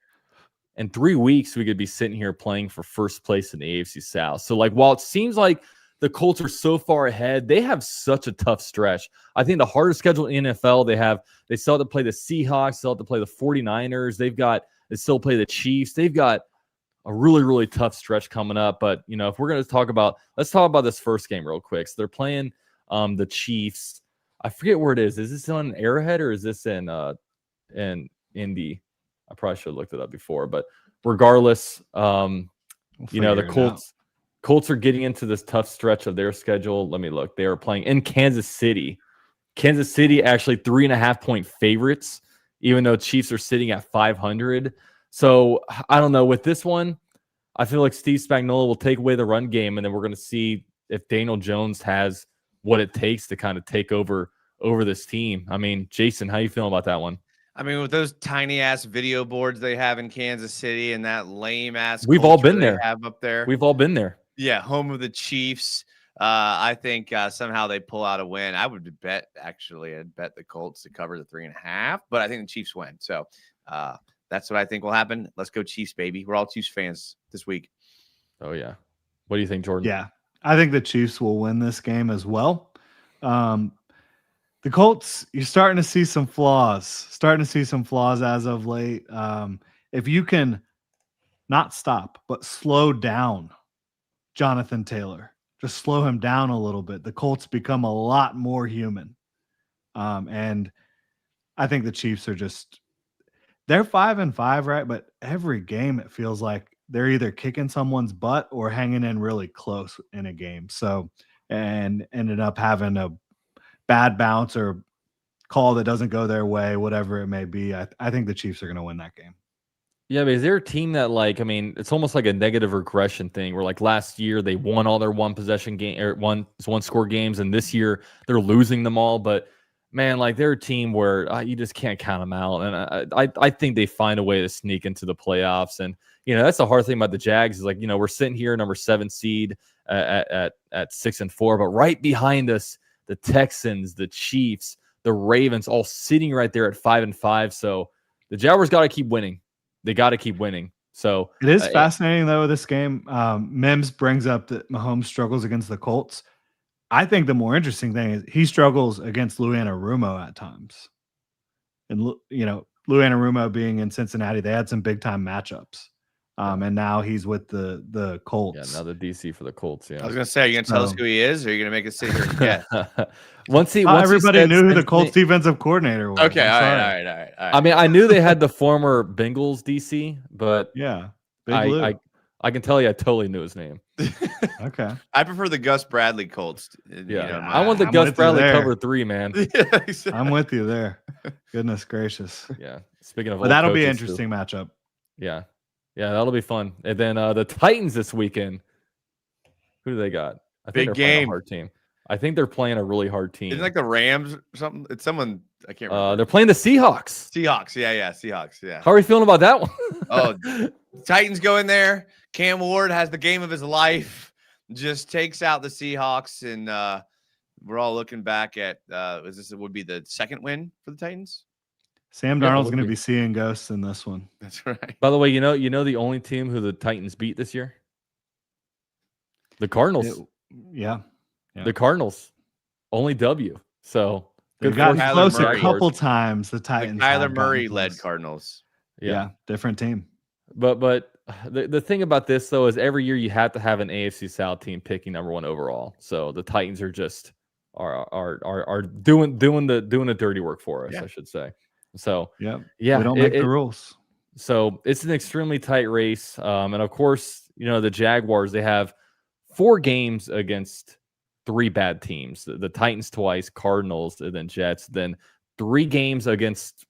In 3 weeks, we could be sitting here playing for first place in the AFC South. So, while it seems like the Colts are so far ahead, they have such a tough stretch. I think the hardest schedule in the NFL, they still have to play the Seahawks, still have to play the 49ers. They still play the Chiefs. They've got a really, really tough stretch coming up. But, if we're going to let's talk about this first game real quick. So they're playing the Chiefs. I forget where it is. Is this on Arrowhead or is this in Indy? I probably should have looked it up before, but regardless, the Colts are getting into this tough stretch of their schedule. Let me look. They are playing in Kansas City. Kansas City actually 3.5-point favorites, even though Chiefs are sitting at 500. So I don't know. With this one, I feel like Steve Spagnuolo will take away the run game, and then we're going to see if Daniel Jones has what it takes to kind of take over this team. I mean, Jason, how you feeling about that one? I mean, with those tiny ass video boards they have in Kansas City and that lame ass, we've all been there. Have up there. We've all been there. Yeah, home of the Chiefs. I think somehow they pull out a win. I'd bet the Colts to cover the 3.5, but I think the Chiefs win. So that's what I think will happen. Let's go Chiefs, baby. We're all Chiefs fans this week. Oh yeah. What do you think, Jordan? Yeah, I think the Chiefs will win this game as well. The Colts, you're starting to see some flaws. As of late. If you can not stop, but slow down Jonathan Taylor, just slow him down a little bit, the Colts become a lot more human. And I think the Chiefs they're 5-5, right? But every game it feels like they're either kicking someone's butt or hanging in really close in a game. So, and ended up having a bad bounce or call that doesn't go their way, whatever it may be. I think the Chiefs are going to win that game. Yeah, but is there a team that it's almost like a negative regression thing where last year they won all their one possession game or one score games, and this year they're losing them all. But man, they're a team where you just can't count them out, and I think they find a way to sneak into the playoffs. And that's the hard thing about the Jags is we're sitting here number 7 seed at 6-4, but right behind us, the Texans, the Chiefs, the Ravens, all sitting right there at 5-5. So the Jaguars got to keep winning. They got to keep winning. So it is fascinating though. This game, Mims brings up that Mahomes struggles against the Colts. I think the more interesting thing is he struggles against Lou Anarumo at times. And, Lou Anarumo being in Cincinnati, they had some big time matchups. And now he's with the Colts. Yeah, now the DC for the Colts. Yeah. I was going to say, are you going to tell us who he is, or are you going to make us sit here and guess? once everybody knew who the Colts defensive coordinator was. Okay, all right. I mean, I knew they had the former Bengals DC, but yeah, Big Lou. I can tell you I totally knew his name. Okay. I prefer the Gus Bradley Colts. Yeah. I want the Gus Bradley cover 3, man. Yeah, exactly. I'm with you there. Goodness gracious. Yeah. Speaking of, but that'll be an interesting matchup. Yeah. Yeah, that'll be fun. And then the Titans this weekend. Who do they got? I think Big they're playing a game. hard team. I think they're playing a really hard team. Isn't it like the Rams or something? It's someone I can't remember. They're playing the Seahawks. Seahawks. Yeah. Seahawks. Yeah. How are you feeling about that one? Oh, Titans go in there. Cam Ward has the game of his life. Just takes out the Seahawks, and we're all looking back at would be the second win for the Titans? Sam Darnold's going to be seeing ghosts in this one. That's right. By the way, you know the only team who the Titans beat this year? The Cardinals. Yeah. The Cardinals. Only W. So they've gotten close a couple times. The Titans. The Kyler Murray led Cardinals. Yeah, different team. But the thing about this though is every year you have to have an AFC South team picking number 1 overall. So the Titans are just are doing the dirty work for us, I should say. So yeah, we don't make the rules. So it's an extremely tight race. And of course, the Jaguars, they have 4 games against 3 bad teams. The Titans twice, Cardinals, and then Jets. Then 3 games against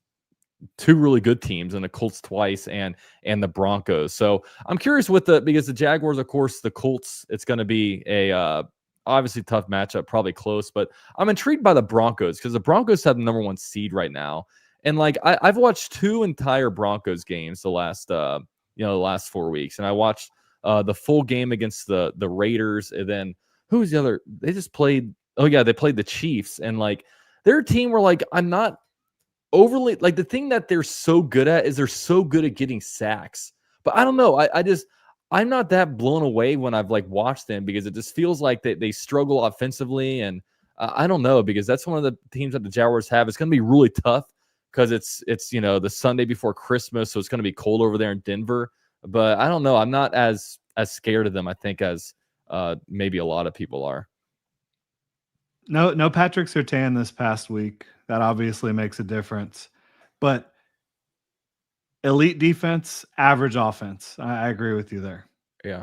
2 really good teams, and the Colts twice, and the Broncos. So I'm curious because the Jaguars, of course, the Colts, it's going to be a obviously tough matchup, probably close. But I'm intrigued by the Broncos because the Broncos have the number 1 seed right now. And like I've watched 2 entire Broncos games the last 4 weeks, and I watched the full game against the Raiders, and then who's the other? They just played. Oh yeah, they played the Chiefs, and like they're a team where like I'm not overly like the thing that they're so good at is they're so good at getting sacks. But I don't know. I'm not that blown away when I've like watched them because it just feels like they struggle offensively, and I don't know because that's one of the teams that the Jaguars have. It's going to be really tough. Because it's the Sunday before Christmas, so it's going to be cold over there in Denver. But I don't know. I'm not as scared of them, I think, as maybe a lot of people are. No Patrick Surtain this past week. That obviously makes a difference. But elite defense, average offense. I agree with you there. Yeah.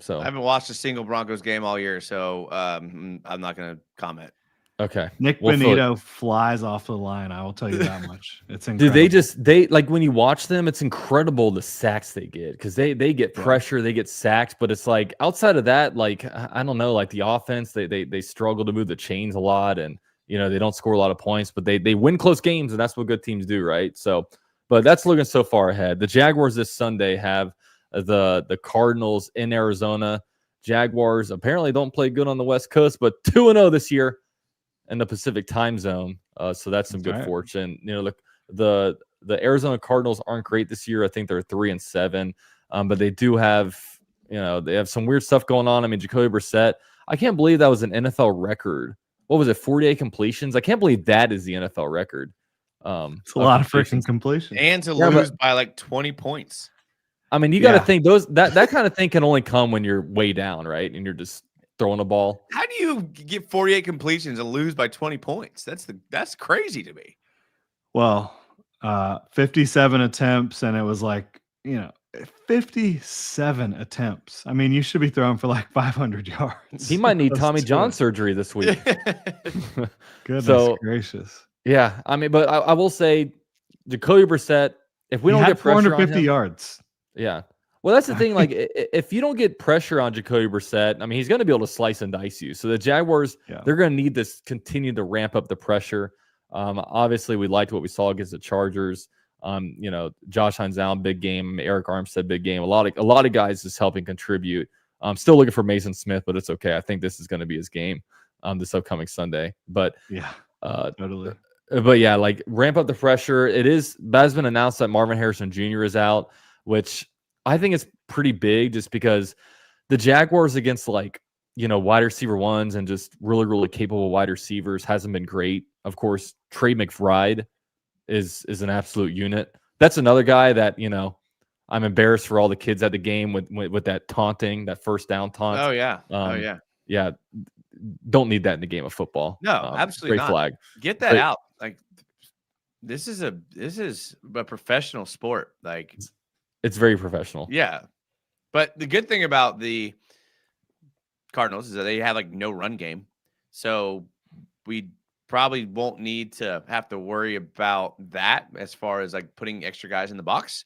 So I haven't watched a single Broncos game all year, so I'm not going to comment. Okay. Nick Benito flies off the line. I will tell you that much. It's incredible. Dude, they like when you watch them, it's incredible the sacks they get because they get pressure, they get sacks, but it's like outside of that, like I don't know, like the offense, they struggle to move the chains a lot, and they don't score a lot of points, but they win close games, and that's what good teams do, right? So, but that's looking so far ahead. The Jaguars this Sunday have the Cardinals in Arizona. Jaguars apparently don't play good on the West Coast, but 2-0 this year in the Pacific time zone. So that's some good fortune. The Arizona Cardinals aren't great this year. I think they're 3-7. But they do have, they have some weird stuff going on. I mean, Jacoby Brissett, I can't believe that was an NFL record. What was it? 48 completions. I can't believe that is the NFL record. It's a lot of freaking completions. And to lose by like 20 points. I mean, you got to think that kind of thing can only come when you're way down, right? And you're just throwing a ball. How do you get 48 completions and lose by 20 points? That's crazy to me. Well, 57 attempts, and it was like, 57 attempts. I mean, you should be throwing for like 500 yards. He might need Tommy John surgery this week. Goodness gracious. Yeah, I mean, but I will say, Jacoby Brissett, if we don't get pressure 450 on him, yards. Yeah. Well, that's the thing. Like, if you don't get pressure on Jacoby Brissett, I mean, he's going to be able to slice and dice you. So the Jaguars, they're going to need to continue to ramp up the pressure. Obviously, we liked what we saw against the Chargers. Josh Hines Allen, big game. Eric Armstead, big game. A lot of guys just helping contribute. I'm still looking for Mason Smith, but it's okay. I think this is going to be his game this upcoming Sunday. But totally. But yeah, like ramp up the pressure. That has been announced that Marvin Harrison Jr. is out, which I think is pretty big just because the Jaguars against like, wide receiver ones and just really, really capable wide receivers hasn't been great. Of course, Trey McBride is an absolute unit. That's another guy that, I'm embarrassed for all the kids at the game with that taunting, that first down taunt. Oh yeah. Yeah. Don't need that in the game of football. No, absolutely great not. flag. Get that out. Like this is a professional sport. Like it's very professional. Yeah. But the good thing about the Cardinals is that they have like no run game. So we probably won't need to have to worry about that as far as like putting extra guys in the box,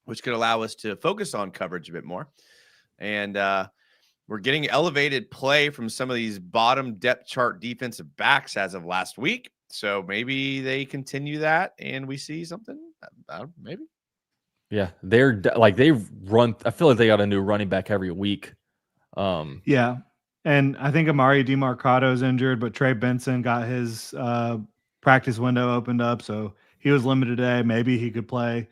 which could allow us to focus on coverage a bit more. And we're getting elevated play from some of these bottom depth chart defensive backs as of last week. So maybe they continue that and we see something. Maybe. Yeah, they run. I feel like they got a new running back every week. Yeah, and I think Amari DeMarcado is injured, but Trey Benson got his practice window opened up, so he was limited today. Maybe he could play.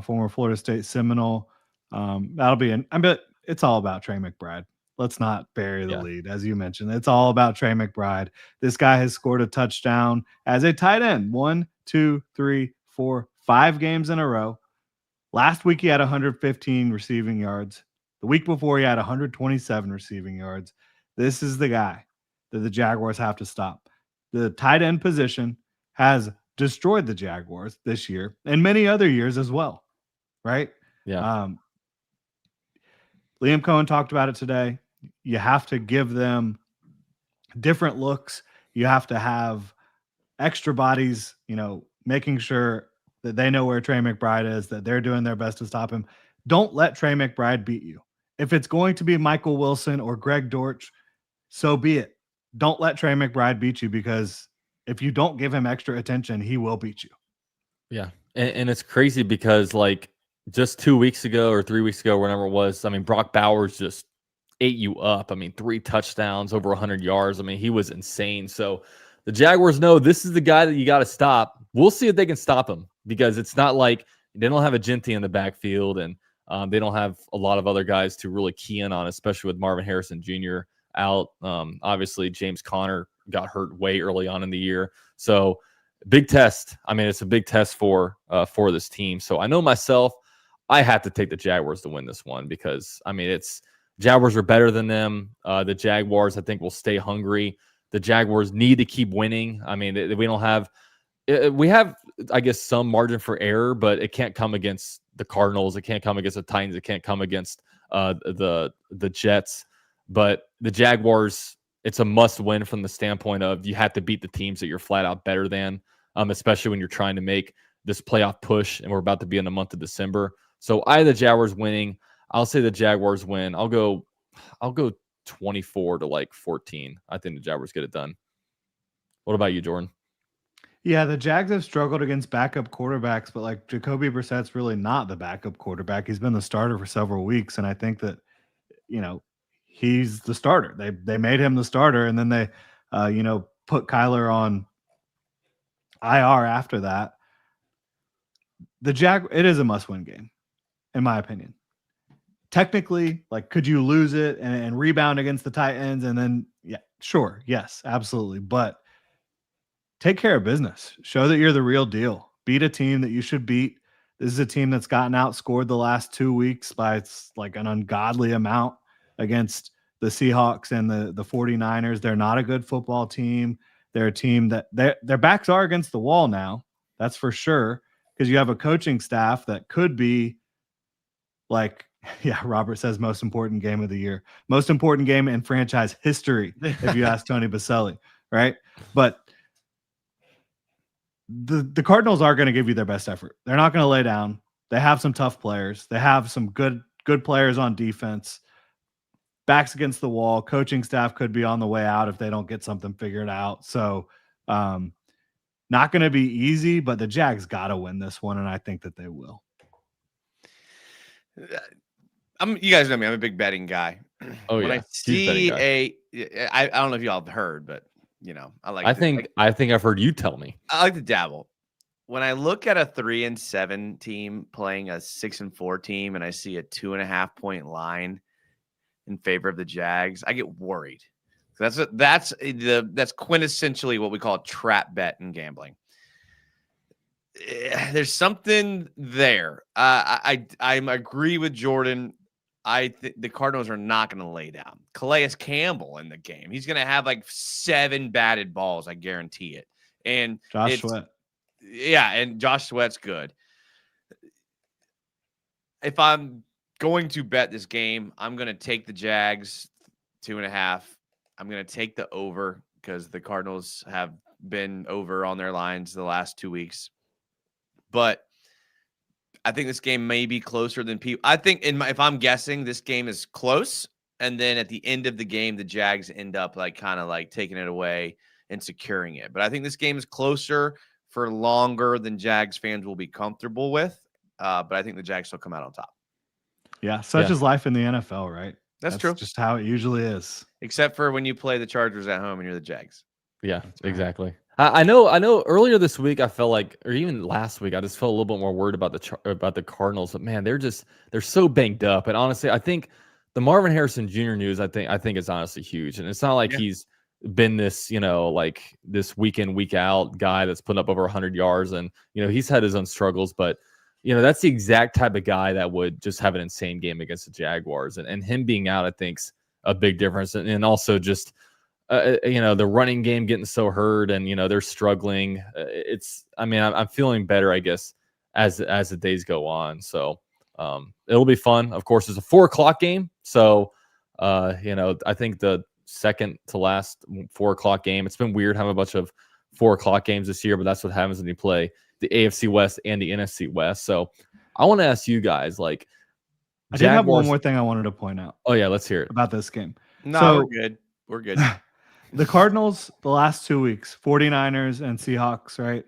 Former Florida State Seminole. That'll be I bet it's all about Trey McBride. Let's not bury the lead, as you mentioned. It's all about Trey McBride. This guy has scored a touchdown as a tight end. 1, 2, 3, 4, 5 games in a row. Last week, he had 115 receiving yards. The week before, he had 127 receiving yards. This is the guy that the Jaguars have to stop. The tight end position has destroyed the Jaguars this year and many other years as well, right? Yeah. Liam Cohen talked about it today. You have to give them different looks. You have to have extra bodies, making sure that they know where Trey McBride is, that they're doing their best to stop him. Don't let Trey McBride beat you. If it's going to be Michael Wilson or Greg Dortch, so be it. Don't let Trey McBride beat you, because if you don't give him extra attention, he will beat you. Yeah. And it's crazy because like just 2 weeks ago or 3 weeks ago, whenever it was, I mean, Brock Bowers just ate you up. I mean, 3 touchdowns, over 100 yards. I mean, he was insane. So the Jaguars know this is the guy that you got to stop. We'll see if they can stop him, because it's not like they don't have a Genty in the backfield, and they don't have a lot of other guys to really key in on, especially with Marvin Harrison Jr. out. Obviously, James Conner got hurt way early on in the year. So big test. I mean, it's a big test for this team. So I know myself, I have to take the Jaguars to win this one, because, I mean, Jaguars are better than them. The Jaguars, I think, will stay hungry. The Jaguars need to keep winning. I mean, we have, I guess, some margin for error, but it can't come against the Cardinals. It can't come against the Titans. It can't come against the Jets. But the Jaguars, it's a must win from the standpoint of you have to beat the teams that you're flat out better than, especially when you're trying to make this playoff push, and we're about to be in the month of December. So I have the Jaguars winning. I'll say the Jaguars win. I'll go 24 to like 14. I think the Jaguars get it done. What about you, Jordan? Yeah, the Jags have struggled against backup quarterbacks, but like Jacoby Brissett's really not the backup quarterback. He's been the starter for several weeks, and I think that he's the starter. They made him the starter, and then they put Kyler on IR after that. It is a must-win game, in my opinion. Technically, like, could you lose it and rebound against the Titans? And then, yeah, sure. Yes, absolutely. But take care of business. Show that you're the real deal. Beat a team that you should beat. This is a team that's gotten outscored the last 2 weeks by like an ungodly amount against the Seahawks and the 49ers. They're not a good football team. They're a team that their backs are against the wall now. That's for sure. Because you have a coaching staff that could be like, yeah, Robert says most important game of the year. Most important game in franchise history, if you ask Tony Baselli, right? But the Cardinals are going to give you their best effort. They're not going to lay down. They have some tough players. They have some good players on defense. Backs against the wall. Coaching staff could be on the way out if they don't get something figured out. So not going to be easy, but the Jags got to win this one, and I think that they will. You guys know me. I'm a big betting guy. Oh, when yeah. I see I don't know if y'all have heard, but I like. I think I've heard you tell me. I like to dabble. When I look at a 3-7 team playing a 6-4 team, and I see a 2.5 point line in favor of the Jags, I get worried. That's quintessentially what we call a trap bet in gambling. There's something there. I agree with Jordan. I think the Cardinals are not going to lay down. Calais Campbell in the game. He's going to have like 7 batted balls. I guarantee it. And Josh Sweat. Yeah, and Josh Sweat's good. If I'm going to bet this game, I'm going to take the Jags 2.5. I'm going to take the over because the Cardinals have been over on their lines the last 2 weeks. But I think this game may be closer than people. I think if I'm guessing, this game is close. And then at the end of the game, the Jags end up kind of taking it away and securing it. But I think this game is closer for longer than Jags fans will be comfortable with. But I think the Jags still come out on top. Yeah, such is life in the NFL, right? That's true. Just how it usually is. Except for when you play the Chargers at home and you're the Jags. Yeah, exactly. I know. Earlier this week, I felt like, or even last week, I just felt a little bit more worried about the Cardinals. But man, they're so banged up. And honestly, I think the Marvin Harrison Jr. news, I think is honestly huge. And it's not like he's been this, this week in, week out guy that's putting up over 100 yards, and he's had his own struggles. But that's the exact type of guy that would just have an insane game against the Jaguars. And him being out, I think's a big difference. And also just. The running game getting so hurt, and they're struggling. I'm feeling better, I guess, as the days go on. So it'll be fun. Of course, it's a 4:00 game, so I think the second to last 4:00 game. It's been weird having a bunch of 4:00 games this year, but that's what happens when you play the AFC West and the NFC West. So I want to ask you guys, I did have one more thing I wanted to point out. Oh yeah, let's hear it about this game. No, we're good. The Cardinals, the last 2 weeks, 49ers and Seahawks, right?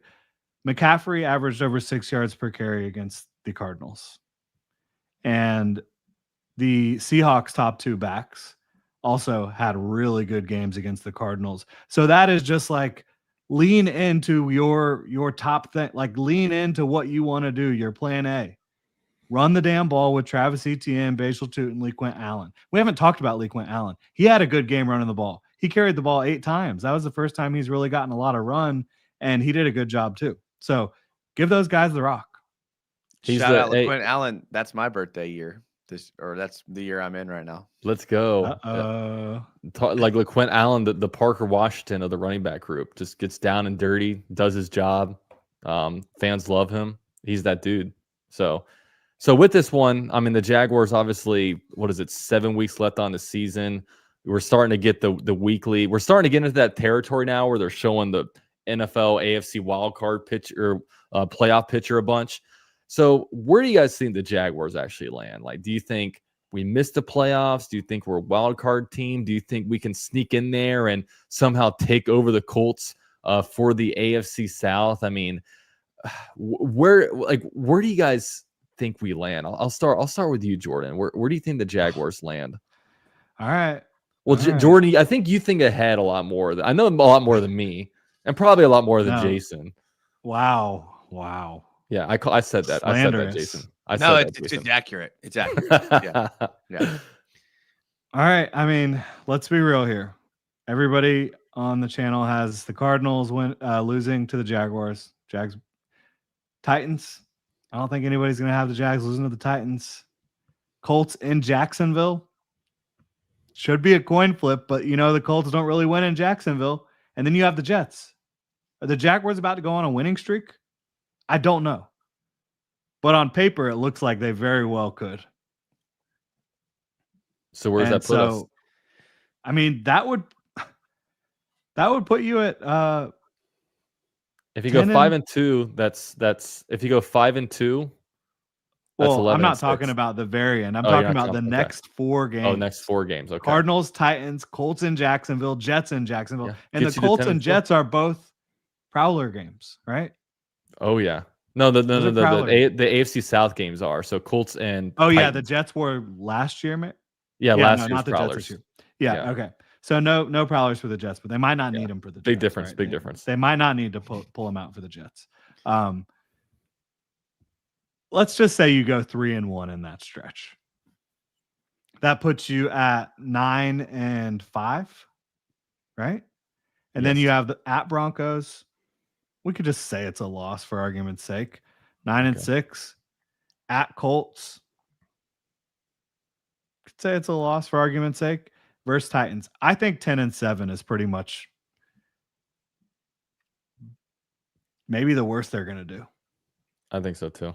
McCaffrey averaged over 6 yards per carry against the Cardinals. And the Seahawks' top 2 backs also had really good games against the Cardinals. So that is just lean into your top thing, lean into what you want to do, your plan A. Run the damn ball with Travis Etienne, Bashal Tootin, and LeQuint Allen. We haven't talked about LeQuint Allen. He had a good game running the ball. He carried the ball 8 times. That was the first time he's really gotten a lot of run, and he did a good job too. So give those guys the rock. Shout out LeQuint Allen. That's my birthday year. That's the year I'm in right now. Let's go. LeQuint Allen, the Parker Washington of the running back group, just gets down and dirty, does his job. Fans love him. He's that dude. So with this one, the Jaguars, obviously, 7 weeks left on the season. We're starting to get the weekly. We're starting to get into that territory now where they're showing the NFL AFC wildcard pitcher, playoff pitcher a bunch. So where do you guys think the Jaguars actually land? Do you think we missed the playoffs? Do you think we're a wild card team? Do you think we can sneak in there and somehow take over the Colts for the AFC South? Where do you guys think we land? I'll start with you, Jordan. Where do you think the Jaguars land? All right. Well, Jordan, I think you think ahead a lot more. I know a lot more than me, and probably a lot more than Jason. Wow. Yeah, I said that. I said that, Jason. It's accurate. It's accurate. Yeah. All right. Let's be real here. Everybody on the channel has the Cardinals losing to the Jaguars. Titans. I don't think anybody's going to have the Jags losing to the Titans. Colts in Jacksonville. Should be a coin flip, but the Colts don't really win in Jacksonville. And then you have the Jets. Are the Jaguars about to go on a winning streak? I don't know. But on paper, it looks like they very well could. So where does that put us? That would put you at if you go 5-2, that's if you go 5-2. Well, I'm not talking about the variant. I'm talking about the next 4 games. Oh, next 4 games. Okay. Cardinals, Titans, Colts in Jacksonville, Jets in Jacksonville. Yeah. And the Colts and Jets are both Prowler games, right? Oh, yeah. No, the AFC South games are. So Colts and Titans. Yeah, the Jets were last year, man. Yeah, last year. not the Jets this year. Yeah, okay. So no Prowlers for the Jets, but they might not need them for the Jets. Big difference. Right? Big difference. They might not need to pull them out for the Jets. Let's just say you go 3-1 in that stretch. That puts you at 9-5, right? And then you have the at Broncos. We could just say it's a loss for argument's sake. 9-6 at Colts. Could say it's a loss for argument's sake. Versus Titans. I think 10-7 is pretty much maybe the worst they're going to do. I think so too.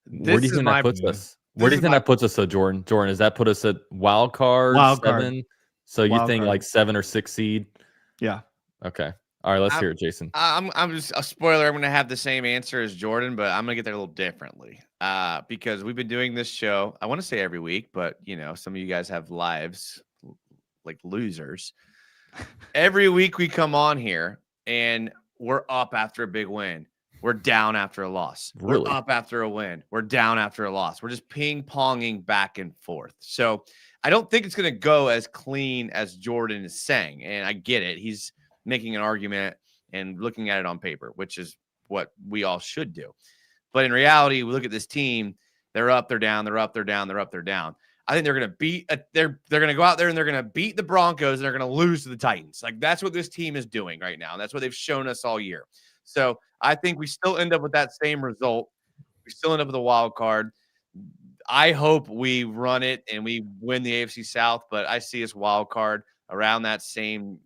Where do you think that puts us? Where do you think that puts us, Jordan? Jordan, does that put us at wild card 7? So you think like 7 or 6 seed? Yeah. Okay. All right, let's hear it, Jason. I'm just a spoiler. I'm going to have the same answer as Jordan, but I'm going to get there a little differently because we've been doing this show. I want to say every week, but some of you guys have lives like losers. Every week we come on here and we're up after a big win. We're down after a loss. Really? We're up after a win. We're down after a loss. We're just ping-ponging back and forth. So I don't think it's going to go as clean as Jordan is saying. And I get it. He's making an argument and looking at it on paper, which is what we all should do. But in reality, we look at this team, they're up, they're down, they're up, they're down, they're up, they're down. I think they're going to beat they're going to go out there and they're going to beat the Broncos and they're going to lose to the Titans. Like that's what this team is doing right now. And that's what they've shown us all year. So I think we still end up with that same result. We still end up with a wild card. I hope we run it and we win the AFC South, but I see us wild card around that same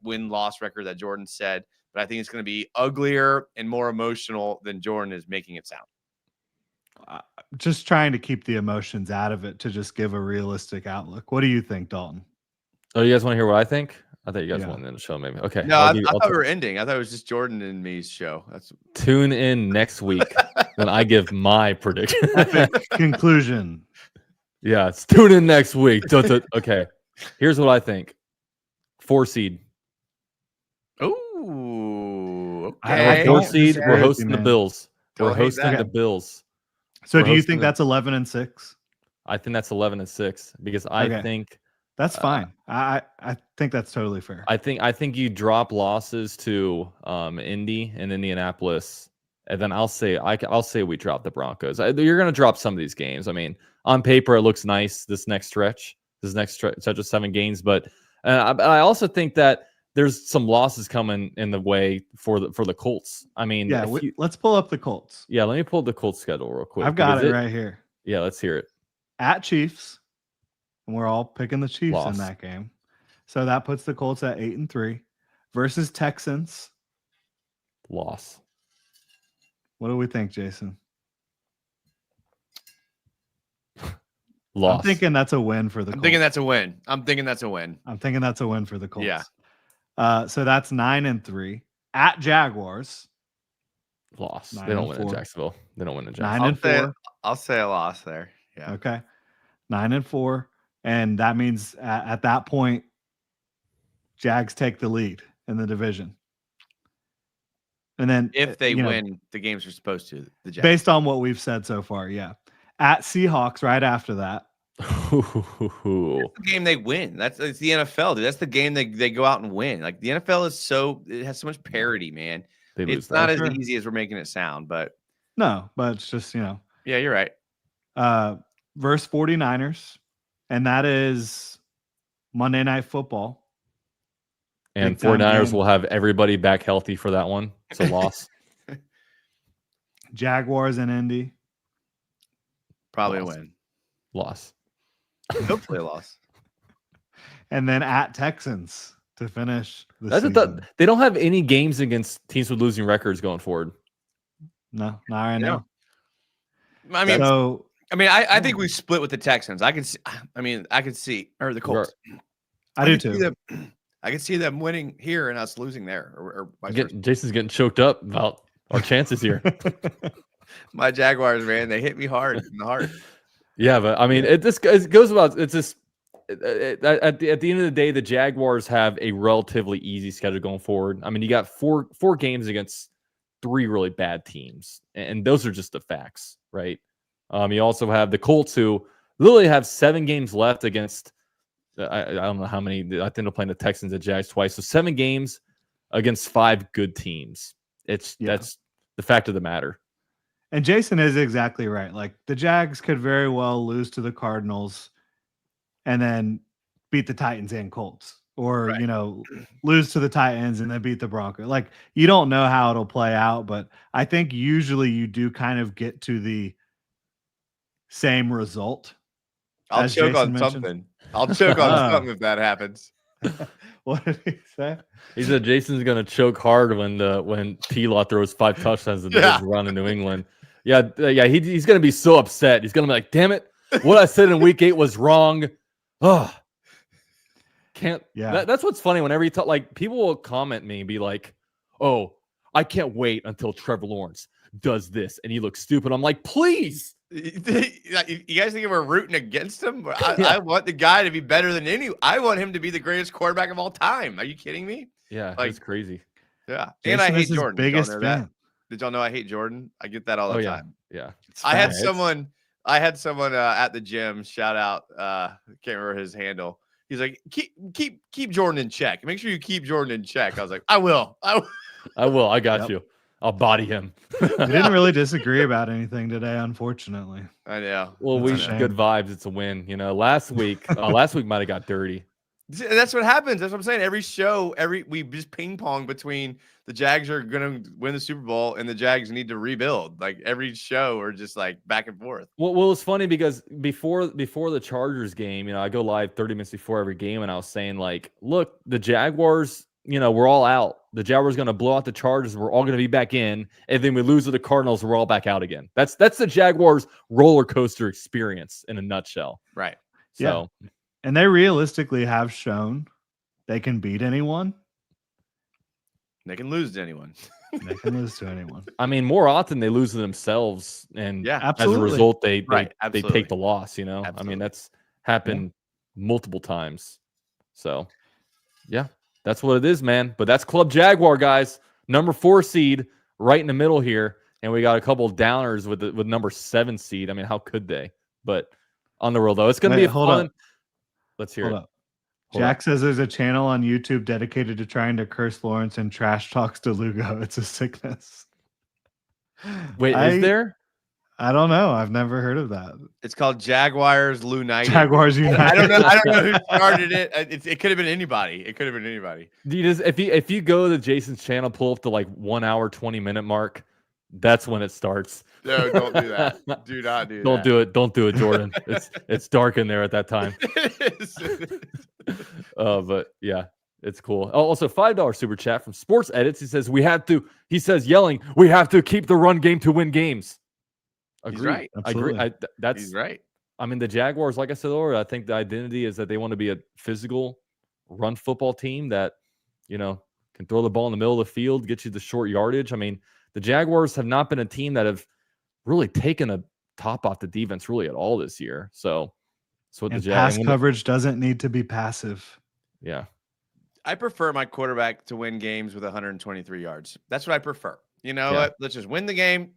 win-loss record that Jordan said. But I think it's going to be uglier and more emotional than Jordan is making it sound. Just trying to keep the emotions out of it to just give a realistic outlook. What do you think, Dalton? Oh, you guys want to hear what I think? I thought you guys wanted to end the show, maybe. Okay. No, I thought we were ending. I thought it was just Jordan and me's show. Tune in next week when I give my prediction. Conclusion. Yeah, tune in next week. Okay. Here's what I think. 4 seed. Ooh. Okay. 4 seed. We're hosting the Bills. We're hosting the Bills. So do you think that's 11-6? I think that's 11-6 because I think that's fine. I think that's totally fair. I think you drop losses to Indy and Indianapolis, and then I'll say we drop the Broncos. You're going to drop some of these games. I mean, on paper it looks nice this next stretch of 7 games, but I also think that there's some losses coming in the way for the Colts. I mean, let's pull up the Colts. Yeah, let me pull the Colts schedule real quick. I've got it right here. Yeah, let's hear it. At Chiefs. And we're all picking the Chiefs in that game. So that puts the Colts at 8-3 versus Texans. Loss. What do we think, Jason? Loss. I'm thinking that's a win for the Colts. I'm thinking that's a win. I'm thinking that's a win for the Colts. Yeah. So that's 9-3 at Jaguars. Loss. They don't win in Jacksonville. 9-4. I'll say a loss there. Yeah. Okay. 9-4. And that means at that point, Jags take the lead in the division. And then if they win the games they're supposed to, the Jags. Based on what we've said so far, yeah. At Seahawks right after that. That's the game they win. It's the NFL, dude. That's the game they go out and win. Like the NFL it has so much parity, man. It's not as easy as we're making it sound, but it's just, Yeah, you're right. Versus 49ers. And that is Monday Night Football. And 49ers will have everybody back healthy for that one. So loss. Jaguars and Indy. Probably a win. Loss. Hopefully a loss. And then at Texans to finish the season. They don't have any games against teams with losing records going forward. No, not right now. I think we split with the Texans. I could see or the Colts. I do too. I can see them winning here and us losing there. Or Jason's getting choked up about our chances here. My Jaguars, man, they hit me hard in the heart. Yeah, but I mean, it goes about. It's just at the end of the day, the Jaguars have a relatively easy schedule going forward. I mean, you got four games against 3 really bad teams, and those are just the facts, right? You also have the Colts, who literally have 7 games left against I don't know how many. I think they're playing the Texans and Jags twice. So 7 games against 5 good teams. That's the fact of the matter. And Jason is exactly right. Like the Jags could very well lose to the Cardinals and then beat the Titans and Colts, or lose to the Titans and then beat the Broncos. Like you don't know how it'll play out, but I think usually you do kind of get to the same result. I'll choke on something. I'll choke on something if that happens. What did he say? He said Jason's gonna choke hard when T-Law throws 5 touchdowns and goes around in New England. Yeah. He's gonna be so upset. He's gonna be like, "Damn it! What I said in Week 8 was wrong." Oh, can't. Yeah. That's what's funny. Whenever you talk, like people will comment me and be like, "Oh, I can't wait until Trevor Lawrence does this and he looks stupid." I'm like, please. You guys think we're rooting against him? I want the guy to be better than I want him to be the greatest quarterback of all time. Are you kidding me? Yeah, that's crazy. Yeah, Jason, and I hate Jordan. Biggest fan. Did y'all know I hate Jordan? I get that all the time. Yeah. I had someone at the gym. Shout out. Can't remember his handle. He's like, keep Jordan in check. Make sure you keep Jordan in check. I was like, I will. I got you. I'll body him. We didn't really disagree about anything today, unfortunately. I know. Well, good vibes. It's a win. Last week might have got dirty. That's what happens. That's what I'm saying. Every show, we just ping pong between the Jags are going to win the Super Bowl and the Jags need to rebuild. Like every show, we're just like back and forth. Well, it's funny because before the Chargers game, I go live 30 minutes before every game, and I was saying like, look, the Jaguars. We're all out. The Jaguars going to blow out the Chargers. We're all going to be back in. And then we lose to the Cardinals. We're all back out again. That's the Jaguars roller coaster experience in a nutshell. Right. So, and they realistically have shown they can beat anyone. They can lose to anyone. They can lose to anyone. I mean, more often they lose to themselves. And as a result, they take the loss, Absolutely. I mean, that's happened multiple times. So, yeah. That's what it is, man. But that's Club Jaguar, guys. Number 4 seed right in the middle here. And we got a couple of downers with number 7 seed. I mean, how could they? But on the road, though, it's going to be fun. Let's hear it. Jack says there's a channel on YouTube dedicated to trying to curse Lawrence and trash talks DeLugo. It's a sickness. Wait, is there? I don't know. I've never heard of that. It's called Jaguars United. Jaguars United. I don't know who started it. It could have been anybody. If you go to Jason's channel, pull up to like 1 hour 20-minute mark, that's when it starts. No, don't do that. Do not do that. Don't do it. Don't do it, Jordan. It's dark in there at that time. But yeah, it's cool. Oh, also $5 super chat from Sports Edits. He says he says yelling, we have to keep the run game to win games. Agreed. He's right. Agree. He's right. I mean, the Jaguars, like I said earlier, I think the identity is that they want to be a physical run football team that, can throw the ball in the middle of the field, get you the short yardage. I mean, the Jaguars have not been a team that have really taken a top off the defense really at all this year. So what the pass coverage doesn't need to be passive. Yeah. I prefer my quarterback to win games with 123 yards. That's what I prefer. What? Let's just win the game.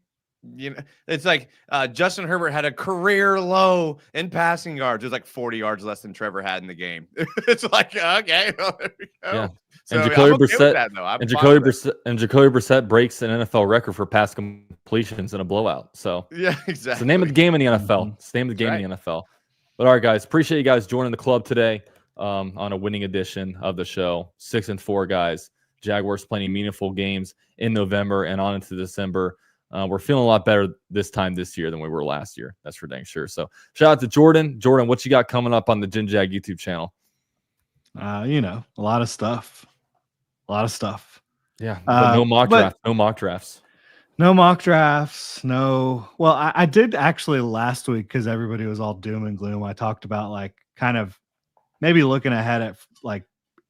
It's like Justin Herbert had a career low in passing yards. It was like 40 yards less than Trevor had in the game. It's like, okay, well, there we go. Yeah. So, and Jacoby Brissett breaks an NFL record for pass completions in a blowout. So yeah, exactly. It's the name of the game in the NFL. It's the name of the game in the NFL. But all right, guys, appreciate you guys joining the club today on a winning edition of the show. 6-4, guys. Jaguars playing meaningful games in November and on into December. We're feeling a lot better this year than we were last year. That's for dang sure. So shout out to Jordan. Jordan, what you got coming up on the Gin Jag YouTube channel? A lot of stuff. Yeah. But no mock drafts. No mock drafts. No mock drafts. No. Well, I did actually last week because everybody was all doom and gloom. I talked about like kind of maybe looking ahead at like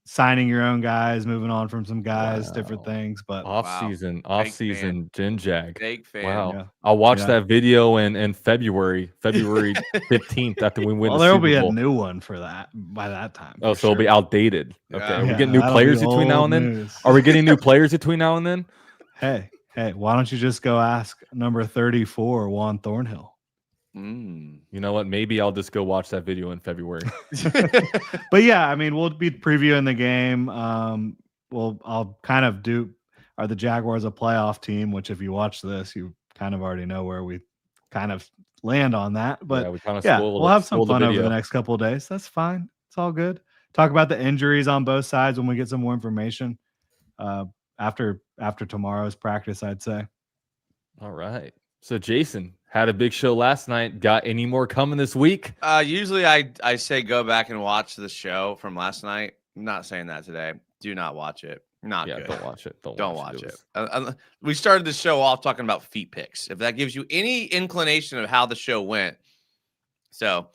signing your own guys, moving on from some guys, different things. But off season, Gin Jag. Fake fan. Wow. Yeah. I'll watch that video in February 15th after we win. Well, there will be a new one for that by that time. Oh, so it'll be outdated. Okay. Are we getting new players between now and then? Are we getting new players between now and then? Hey, why don't you just go ask number 34, Juan Thornhill? You know what? Maybe I'll just go watch that video in February. But yeah, I mean, we'll be previewing the game. I'll kind of do. Are the Jaguars a playoff team? Which, if you watch this, you kind of already know where we kind of land on that. But we kind of we'll have some fun over the next couple of days. That's fine. It's all good. Talk about the injuries on both sides when we get some more information after tomorrow's practice, I'd say. All right. So Jason had a big show last night. Got any more coming this week? Usually I say go back and watch the show from last night. I'm not saying that today. Do not watch it. Not good. Don't watch it. Don't watch it. We started the show off talking about feet picks. If that gives you any inclination of how the show went. So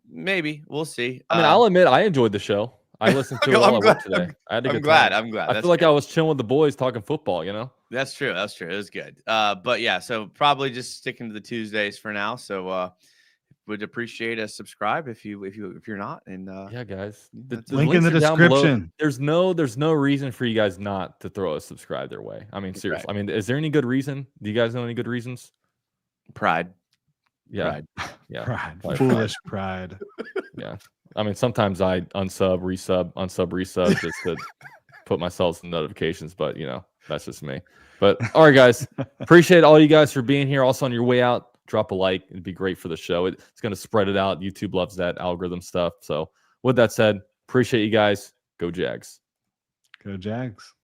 maybe we'll see. I mean, I'll admit I enjoyed the show. I listened to it while I worked today. I had a good time. I'm glad. I feel like I was chilling with the boys talking football, you know? That's true. It was good. But yeah, so probably just sticking to the Tuesdays for now. So would appreciate a subscribe if you're not. And yeah, guys. The link in the description. There's no reason for you guys not to throw a subscribe their way. I mean, seriously. Right. I mean, is there any good reason? Do you guys know any good reasons? Pride. Yeah. Pride. Yeah. Pride. Foolish pride. Yeah. I mean, sometimes I unsub, resub just to put myself some notifications, but you know, that's just me. But all right, guys, appreciate all you guys for being here. Also, on your way out, drop a like. It'd be great for the show. It's going to spread it out. YouTube loves that algorithm stuff. So with that said, appreciate you guys. Go Jags. Go Jags.